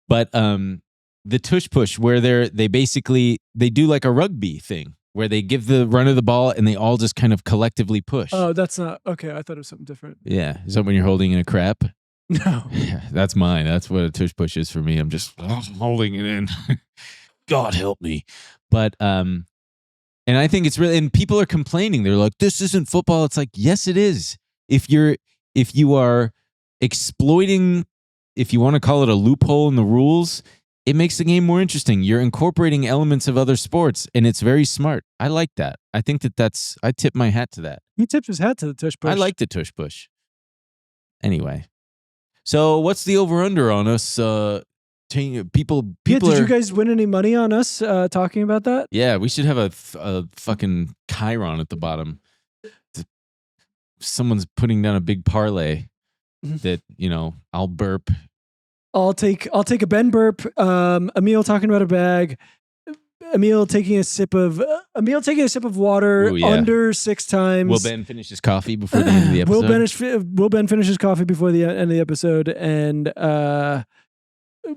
But the tush push, where they do like a rugby thing, where they give the run of the ball and they all just kind of collectively push. Oh, that's not, okay. I thought it was something different. Yeah. Is that when you're holding in a crap? No. Yeah, that's mine. That's what a tush push is for me. I'm just holding it in. God help me. But and I think it's really, and people are complaining. They're like, this isn't football. It's like, yes, it is. If you are exploiting, if you want to call it a loophole in the rules, it makes the game more interesting. You're incorporating elements of other sports, and it's very smart. I like that. I think I tip my hat to that. He tips his hat to the tush push. I like the tush push. Anyway. So what's the over-under on us? People did are, you guys win any money on us talking about that? Yeah, we should have a fucking chyron at the bottom. Someone's putting down a big parlay that, I'll burp. I'll take a Ben burp. Emil talking about a bag. Emil taking a sip of water. Ooh, yeah. Under 6 times. Will Ben finish his coffee before the end of the episode? Will Ben finish his coffee before the end of the episode? And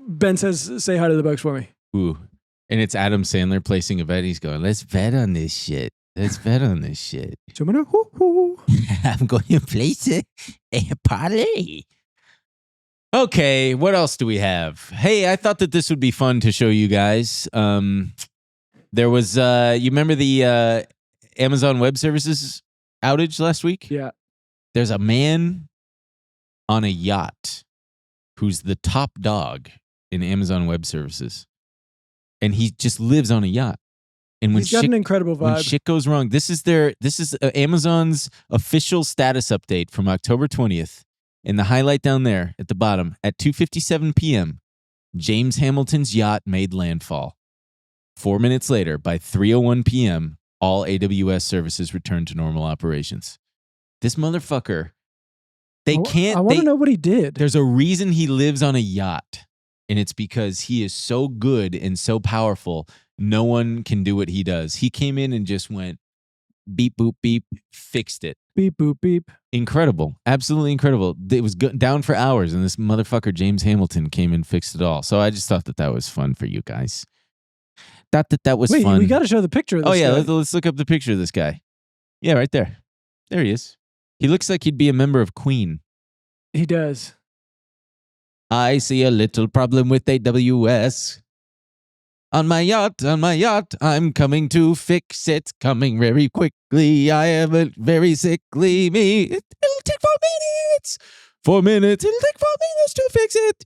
Ben says, "Say hi to the bugs for me." Ooh, and it's Adam Sandler placing a bet. He's going, "Let's bet on this shit. Let's bet on this shit." So I'm going to place a parlay. Okay, what else do we have? Hey, I thought that this would be fun to show you guys. There was, you remember the Amazon Web Services outage last week? Yeah. There's a man on a yacht who's the top dog in Amazon Web Services. And he just lives on a yacht. And when he's got an incredible vibe. When shit goes wrong, this is Amazon's official status update from October 20th. And the highlight down there at the bottom, at 2:57 p.m., James Hamilton's yacht made landfall. 4 minutes later, by 3:01 p.m., all AWS services returned to normal operations. This motherfucker, I want to know what he did. There's a reason he lives on a yacht, and it's because he is so good and so powerful, no one can do what he does. He came in and just went, beep, boop, beep, fixed it. Beep, boop, beep. Incredible. Absolutely incredible. It was down for hours, and this motherfucker, James Hamilton, came and fixed it all. So I just thought that was fun for you guys. Thought that was fun. We got to show the picture of this guy. Let's look up the picture of this guy. Yeah, right there. There he is. He looks like he'd be a member of Queen. He does. I see a little problem with AWS. On my yacht, I'm coming to fix it, coming very quickly. I am a very sickly me. It'll take 4 minutes. 4 minutes. It'll take 4 minutes to fix it.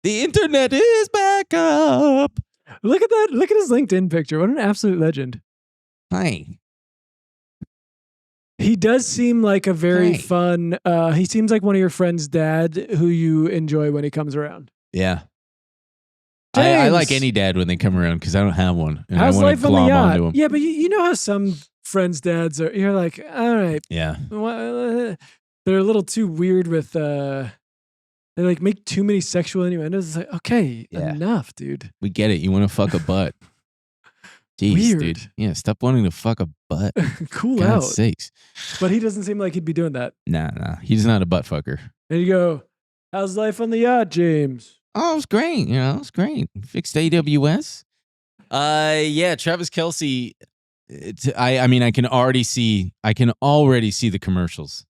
The internet is back up. Look at that. Look at his LinkedIn picture. What an absolute legend. Hi. He does seem like a very fun, he seems like one of your friend's dad who you enjoy when he comes around. Yeah. I like any dad when they come around because I don't have one. And how's I want life to on the glom yacht? onto him. Yeah, but you know how some friends' dads are, you're like, all right. Yeah. They're a little too weird with, they like make too many sexual innuendos. It's like, okay, enough, dude. We get it. You want to fuck a butt. Jeez, weird. Dude. Yeah, stop wanting to fuck a butt. Cool God's out. sakes. But he doesn't seem like he'd be doing that. Nah. He's not a butt fucker. And you go, how's life on the yacht, James? Oh, it was great. It was great. Fixed AWS. Yeah, Travis Kelce. I mean, I can already see the commercials.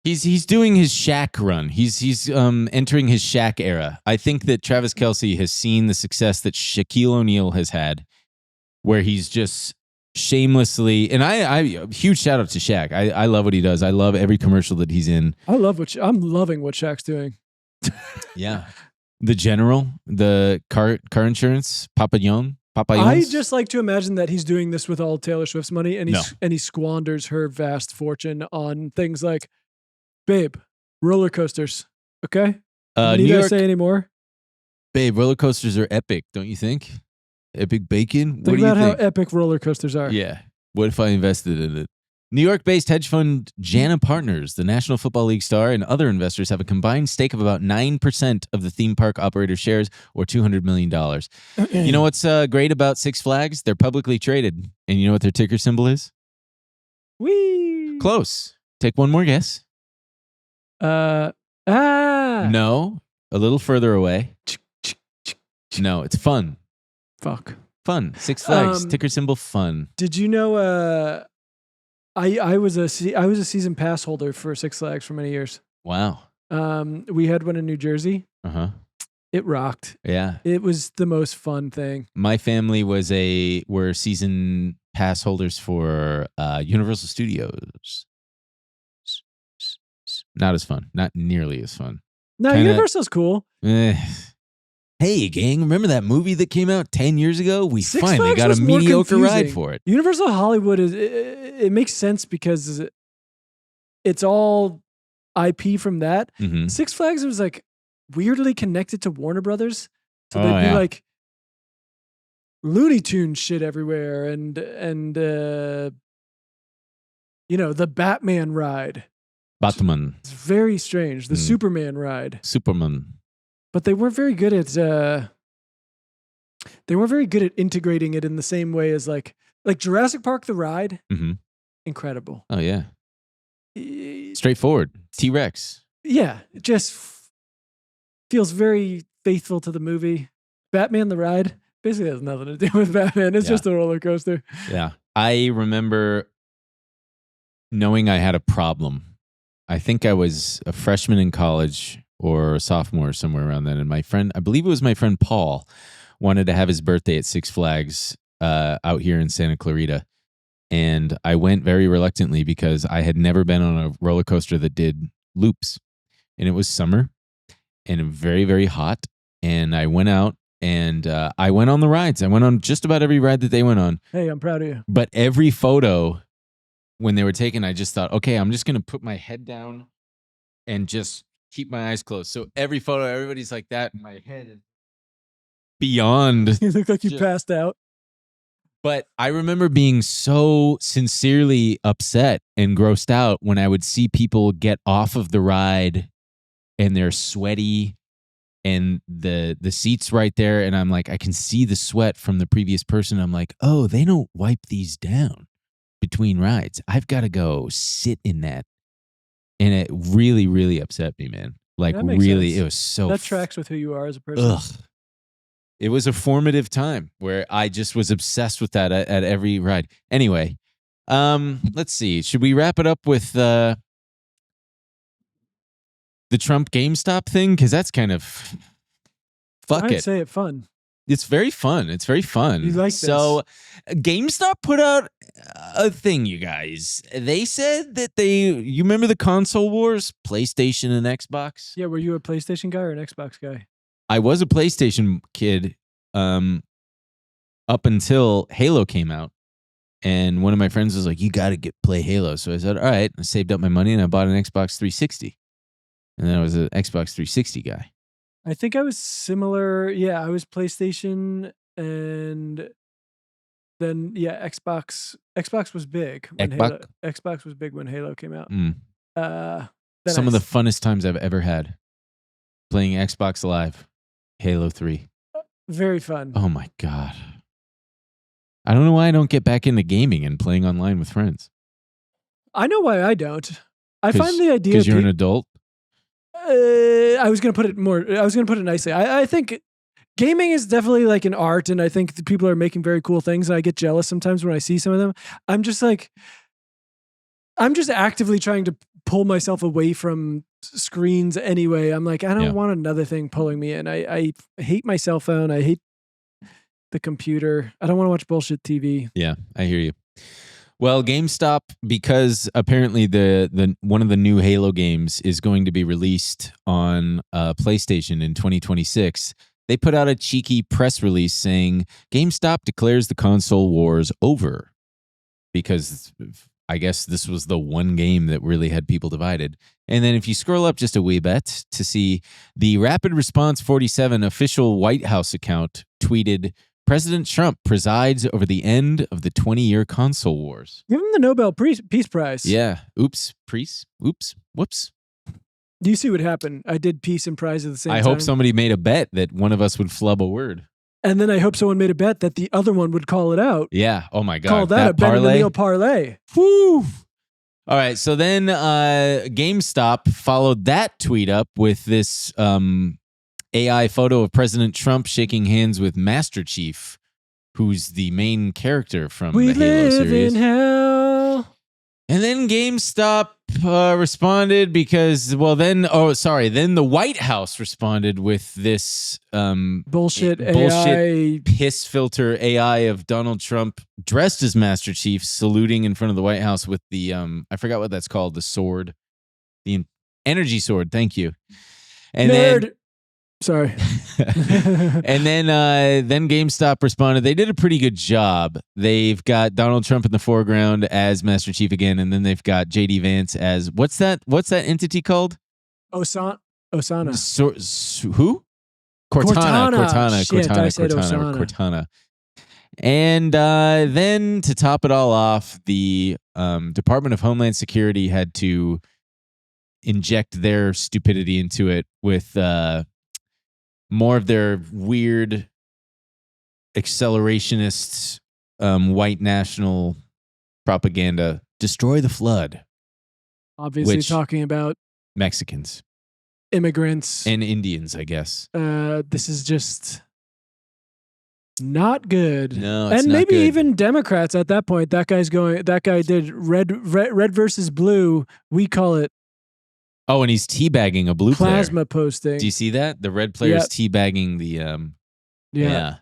He's doing his Shaq run. He's entering his Shaq era. I think that Travis Kelce has seen the success that Shaquille O'Neal has had, where he's just shamelessly, and I huge shout out to Shaq. I love what he does. I love every commercial that he's in. I'm loving what Shaq's doing. Yeah. The general, the car insurance, Papillon. I just like to imagine that he's doing this with all Taylor Swift's money, and he squanders her vast fortune on things like, babe, roller coasters. Okay. New Need I York, say any more? babe, roller coasters are epic, don't you think? Epic bacon? What Think do you about how think? epic roller coasters are. Yeah. What if I invested in it? New York-based hedge fund Jana Partners, the National Football League star, and other investors have a combined stake of about 9% of the theme park operator's shares, or $200 million. You know what's great about Six Flags? They're publicly traded. And you know what their ticker symbol is? Whee! Close. Take one more guess. No. A little further away. No, it's fun. Fuck. Fun. Six Flags. Um, Ticker symbol fun. Did you know? I was a season pass holder for Six Flags for many years. Wow. We had one in New Jersey. Uh-huh. It rocked. Yeah. It was the most fun thing. My family were season pass holders for Universal Studios. Not as fun. Not nearly as fun. No, Kinda- Universal's cool. Hey, gang, remember that movie that came out 10 years ago? We Six finally Flags got a was more mediocre ride confusing. for it. Universal Hollywood it makes sense because it's all IP from that. Mhm. Six Flags was like weirdly connected to Warner Brothers, so Oh, they'd be yeah. like Looney Tunes shit everywhere, and the Batman ride. Batman. It's very strange. The Superman ride, Superman. but they weren't very good at integrating it in the same way as like Jurassic Park the ride. Mhm. Incredible. Oh, yeah. Y- Straightforward. T-Rex. Yeah, it just feels very faithful to the movie. Batman the ride basically has nothing to do with Batman. It's Yeah. just a roller coaster. Yeah. I remember knowing I had a problem. I think I was a freshman in college or a sophomore, somewhere around then. And my friend, I believe it was my friend Paul, wanted to have his birthday at Six Flags out here in Santa Clarita. And I went very reluctantly because I had never been on a roller coaster that did loops. And it was summer and very, very hot. And I went out and I went on the rides. I went on just about every ride that they went on. Hey, I'm proud of you. But every photo, when they were taken, I just thought, okay, I'm just going to put my head down and just keep my eyes closed. So every photo, everybody's like that. And my head is beyond. You look like you Just- passed out. But I remember being so sincerely upset and grossed out when I would see people get off of the ride and they're sweaty and the seat's right there. And I'm like, I can see the sweat from the previous person. I'm like, oh, they don't wipe these down between rides. I've got to go sit in that. And it really, really upset me, man. Like That makes really, sense. it was so That tracks with who you are as a person. ugh. It was a formative time where I just was obsessed with that at every ride. Anyway, let's see. Should we wrap it up with the Trump GameStop thing? Because that's kind of fuck I'd it. say it fun. It's very fun. It's very fun. You like so GameStop put out a thing, you guys. They said that you remember the console wars, PlayStation and Xbox? Yeah, were you a PlayStation guy or an Xbox guy? I was a PlayStation kid up until Halo came out. And one of my friends was like, you got to play Halo. So I said, all right. I saved up my money and I bought an Xbox 360. And then I was an Xbox 360 guy. I think I was similar. Yeah, I was PlayStation and then Xbox. Xbox was big when Halo. Xbox was big when Halo came out. Mm. Then Some of the funnest times I've ever had playing Xbox Live, Halo 3. very fun. Oh my God. I don't know why I don't get back into gaming and playing online with friends. I know why I don't. I find the idea because you're an adult. I was going to put it nicely. I think gaming is definitely like an art, and I think that people are making very cool things. And I get jealous sometimes when I see some of them. I'm just actively trying to pull myself away from screens anyway. I'm like, I don't want another thing pulling me in. I hate my cell phone. I hate the computer. I don't want to watch bullshit TV. Yeah, I hear you. Well, GameStop, because apparently the one of the new Halo games is going to be released on PlayStation in 2026, they put out a cheeky press release saying GameStop declares the console wars over, because I guess this was the one game that really had people divided. And then if you scroll up just a wee bit to see the Rapid Response 47 official White House account tweeted, President Trump presides over the end of the 20-year console wars. Give him the Nobel Peace Prize. Yeah. Oops. Oops. Whoops. Do you see what happened? I did peace and prize at the same time. I hope somebody made a bet that one of us would flub a word. And then I hope someone made a bet that the other one would call it out. Yeah. Oh my God. Call that a Ben and the Meal parlay. Woo. All right. So then GameStop followed that tweet up with this AI photo of President Trump shaking hands with Master Chief, who's the main character from the Halo series. We live in hell. And then GameStop responded because, then the White House responded with this bullshit AI piss filter AI of Donald Trump dressed as Master Chief saluting in front of the White House with the, I forgot what that's called, the sword, the energy sword. Thank you. And Nerd. Sorry. And then GameStop responded. They did a pretty good job. They've got Donald Trump in the foreground as Master Chief again, and then they've got JD Vance as what's that entity called? Osana. Who? Cortana. Shit, I said Osana. Cortana. And then to top it all off, the Department of Homeland Security had to inject their stupidity into it with more of their weird accelerationist white national propaganda. Destroy the flood. Obviously talking about Mexicans. Immigrants. And Indians, I guess. This is just not good. No, it's and not maybe good. even Democrats at that point. That guy did red versus blue. We call it Oh, and he's teabagging a blue plasma player. posting. Do you see that? The red player's teabagging the yeah.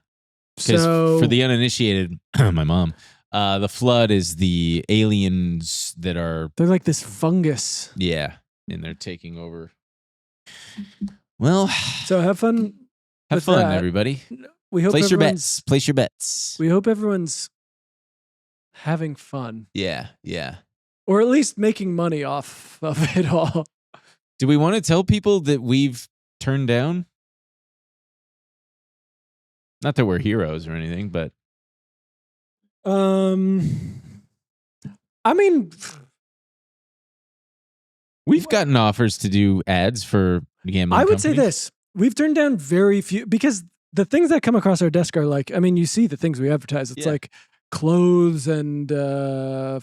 Because So for the uninitiated, my mom, the flood is the aliens that are they're like this fungus. and they're taking over. Well, So have fun. have with fun, that. everybody. We hope Place your everyone's- bets. Place your bets. We hope everyone's having fun, Yeah. or at least making money off of it all. Do we want to tell people that we've turned down? Not that we're heroes or anything, but I mean, we've gotten offers to do ads for gambling I would say companies. this: we've turned down very few because the things that come across our desk are like, I mean, you see the things we advertise. It's Yeah. like clothes and like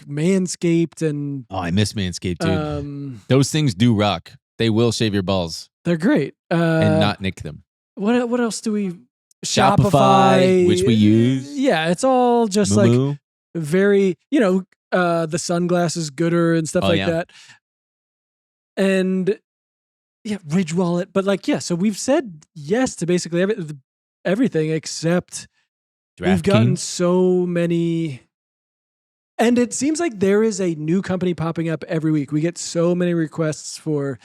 Manscaped and Oh, I miss Manscaped, dude. they're Those things do rock. They will shave your balls great. and not nick them. What else do we? Shopify, which we use. Yeah, it's all just like MOOMOO. very, the sunglasses gooder and stuff like yeah. that. And Ridge Wallet. But so we've said yes to basically everything except we've gotten DraftKings. so many. And it seems like there is a new company popping up every week. We get so many requests for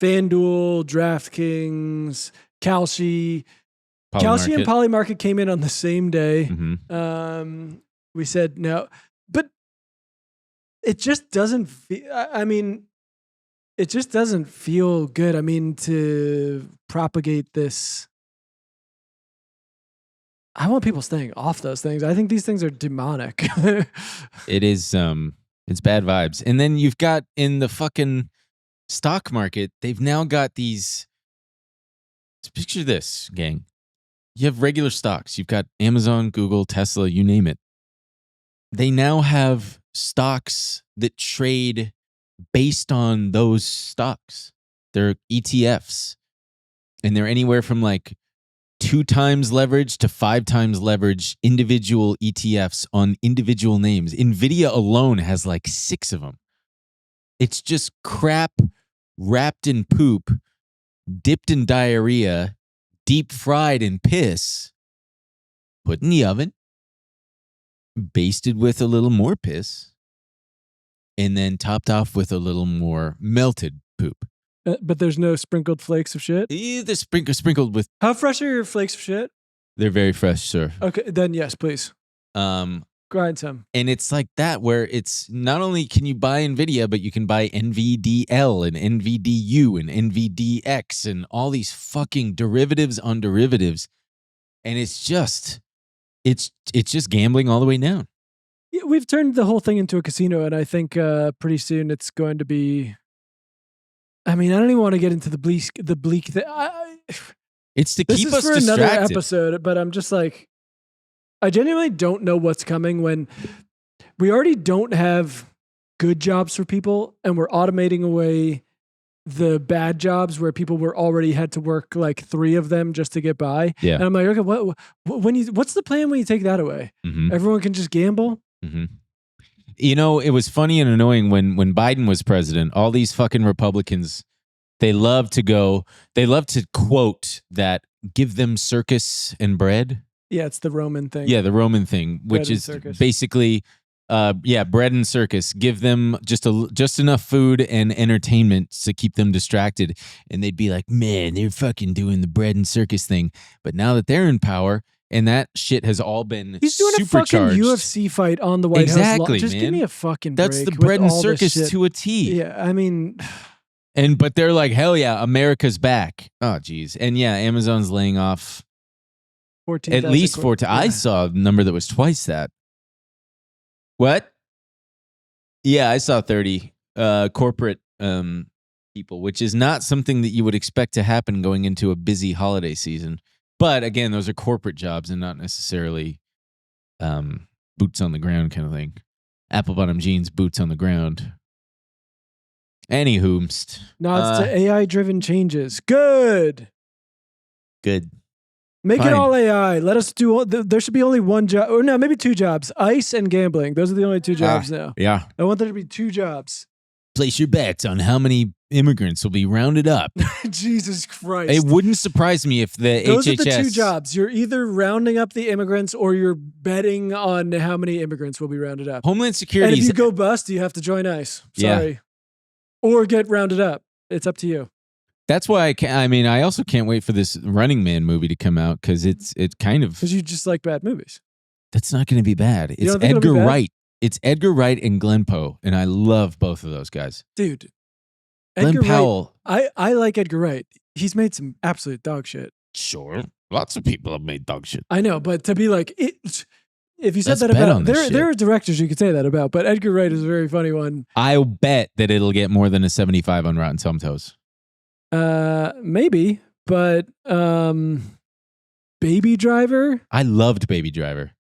FanDuel, DraftKings, Kalshi. Kalshi and Polymarket came in on the same day. Mhm. We said no, but it just doesn't feel. I mean, it just doesn't feel good. I mean, to propagate this. I want people staying off those things. I think these things are demonic. It is it's bad vibes. And then you've got in the fucking stock market, they've now got these. Picture this, gang. You have regular stocks. You've got Amazon, Google, Tesla, you name it. They now have stocks that trade based on those stocks. They're ETFs. And they're anywhere from like 2 times leverage to 5 times leverage individual ETFs on individual names. NVIDIA alone has like 6 of them. It's just crap wrapped in poop, dipped in diarrhea, deep fried in piss, put in the oven, basted with a little more piss, and then topped off with a little more melted poop. But there's no sprinkled flakes of shit. They're sprinkled with. How fresh are your flakes of shit? They're very fresh, sir. Okay, then yes, please. Great. Grind some. And it's like that, where it's not only can you buy NVIDIA, but you can buy NVDL and NVDU and NVDX and all these fucking derivatives on derivatives. And it's just gambling all the way down. Yeah, we've turned the whole thing into a casino, and I think pretty soon it's going to be. I mean, I don't even want to get into the bleak. It's to This keep is us for distracted. another episode, but I'm just like, I genuinely don't know what's coming when we already don't have good jobs for people, and we're automating away the bad jobs where people were already had to work like 3 of them just to get by. Yeah. And I'm like, okay, what's the plan when you take that away? Mhm. Everyone can just gamble. Mm-hmm. You know, it was funny and annoying when Biden was president. All these fucking Republicans, they love to quote that, give them circus and bread. Yeah, it's the Roman thing. Yeah, the Roman thing, which Bread and is circus. basically, bread and circus. Give them just enough food and entertainment to keep them distracted, and they'd be like, "Man, they're fucking doing the bread and circus thing." But now that they're in power, and that shit has all been He's doing a fucking supercharged. UFC fight on the White House lawn. Exactly, Just give man. me a fucking break. That's the with bread and all this circus shit. to a T. Yeah, I mean, But they're like, hell yeah, America's back. Oh, geez. And yeah, Amazon's laying off 14,000. at least 14. I Yeah. saw a number that was twice that. What? Yeah, I saw 30 corporate people, which is not something that you would expect to happen going into a busy holiday season. But again, those are corporate jobs and not necessarily boots on the ground kind of thing. Apple bottom jeans, boots on the ground. Anywhoomst. Nods to AI-driven changes. Good. Good. Make Fine. it all AI. Let us do. There should be only one job, or no, maybe 2 jobs: ICE and gambling. Those are the only 2 jobs now. Yeah. I want there to be 2 jobs. Place your bets on how many immigrants will be rounded up. Jesus Christ! It wouldn't surprise me if the Those HHS. are the 2 jobs. You're either rounding up the immigrants, or you're betting on how many immigrants will be rounded up. Homeland And Security. if you go bust, you have to join ICE. Yeah. Sorry, or get rounded up. It's up to you. That's why I also can't wait for this Running Man movie to come out, because it kind of. Because you just like bad movies. That's not going to be bad. It's don't think it'll be Edgar bad? Wright. It's Edgar Wright and Glenn Poe, and I love both of those guys. Dude. Glenn Edgar Wright, Powell. I like Edgar Wright. He's made some absolute dog shit. Sure, lots of people have made dog shit. I know, but to be like, if you said Let's that bet about, on this there are shit. directors you could say that about, but Edgar Wright is a very funny one. I'll bet that it'll get more than a 75 on Rotten Tomatoes. Maybe, but Baby Driver, I loved Baby Driver.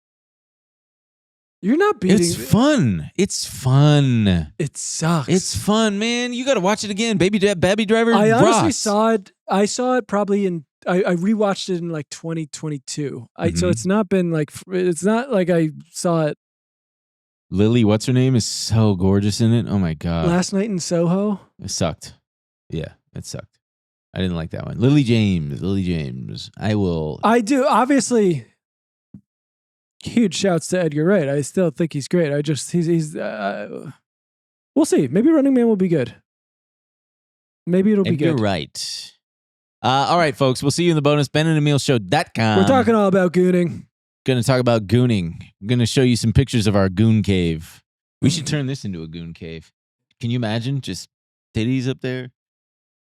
you're not beating. It's fun. It's fun. It sucks. It's fun, man. You got to watch it again. Baby Driver. I honestly rocks. saw it. I saw it probably in. I rewatched it in like 2022. So Mhm. it's not been like. It's not like I saw it Lily, what's her name, is so gorgeous in it. Oh my god, last night in Soho. it sucked. Yeah, it sucked. I didn't like that one. Lily James. I do, obviously. Huge shouts to Edgar Wright. I still think he's great. He's we'll see. Maybe Running Man will be good. Maybe it'll be Edgar good. Wright. All right, folks. We'll see you in the bonus. BenandEmilShow.com. We're talking all about gooning. Going to talk about gooning. I'm going to show you some pictures of our goon cave. We should turn this into a goon cave. Can you imagine? Just titties up there,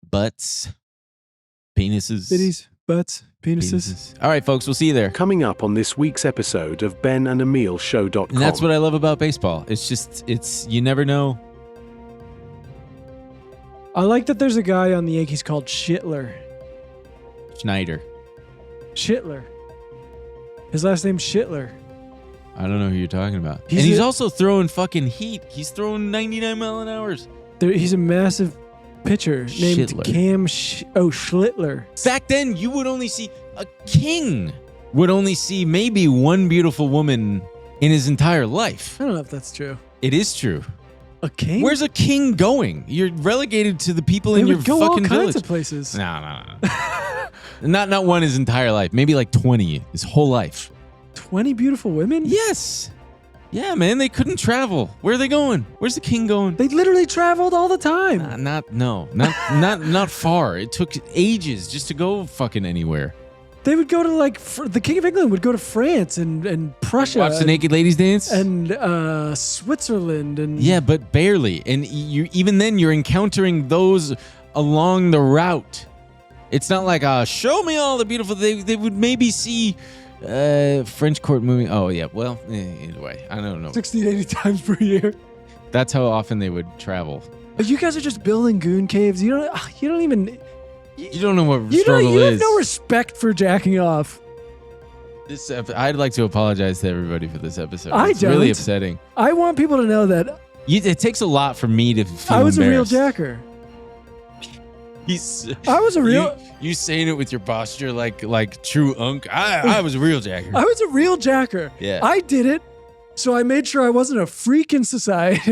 butts, penises. Titties, butts, penises. All right, folks. We'll see you there. Coming up on this week's episode of BenandEmilShow.com. And that's what I love about baseball. You never know. I like that there's a guy on the Yankees called Schittler. Schneider. Schittler. His last name's Schittler. I don't know who you're talking about. He's and he's a- also throwing fucking heat. He's throwing 99 mile an hour. He's a massive pitcher named Schittler. Cam Schlittler. Back then, you would only see a king would only see maybe one beautiful woman in his entire life. I don't know if that's true. It is true. A king? Where's a king going? You're relegated to the people they in your would go all fucking kinds village. of places. No. Not one his entire life. Maybe like 20 his whole life. 20 beautiful women? Yes. Yeah, man. They couldn't travel. Where are they going? Where's the king going? They literally traveled all the time. Not far. It took ages just to go fucking anywhere. They would go to like the King of England would go to France and Prussia, Watch the naked ladies dance. and Switzerland, and Yeah, but barely. And you even then you're encountering those along the route. It's not like show me all the beautiful. They would maybe see French court moving. Oh yeah, well either way, I don't know. 60 to 80 times per year. That's how often they would travel. But you guys are just building goon caves. You don't even. You don't know what You struggle have is. no respect for jacking off. I'd like to apologize to everybody for this episode. I It's really don't. upsetting. I want people to know that It takes a lot for me to feel I was a real embarrassed. jacker. He's I was a real. you saying it with your posture like true unk. I was a real jacker. I was a real jacker. Yeah. I did it, so I made sure I wasn't a freak in society.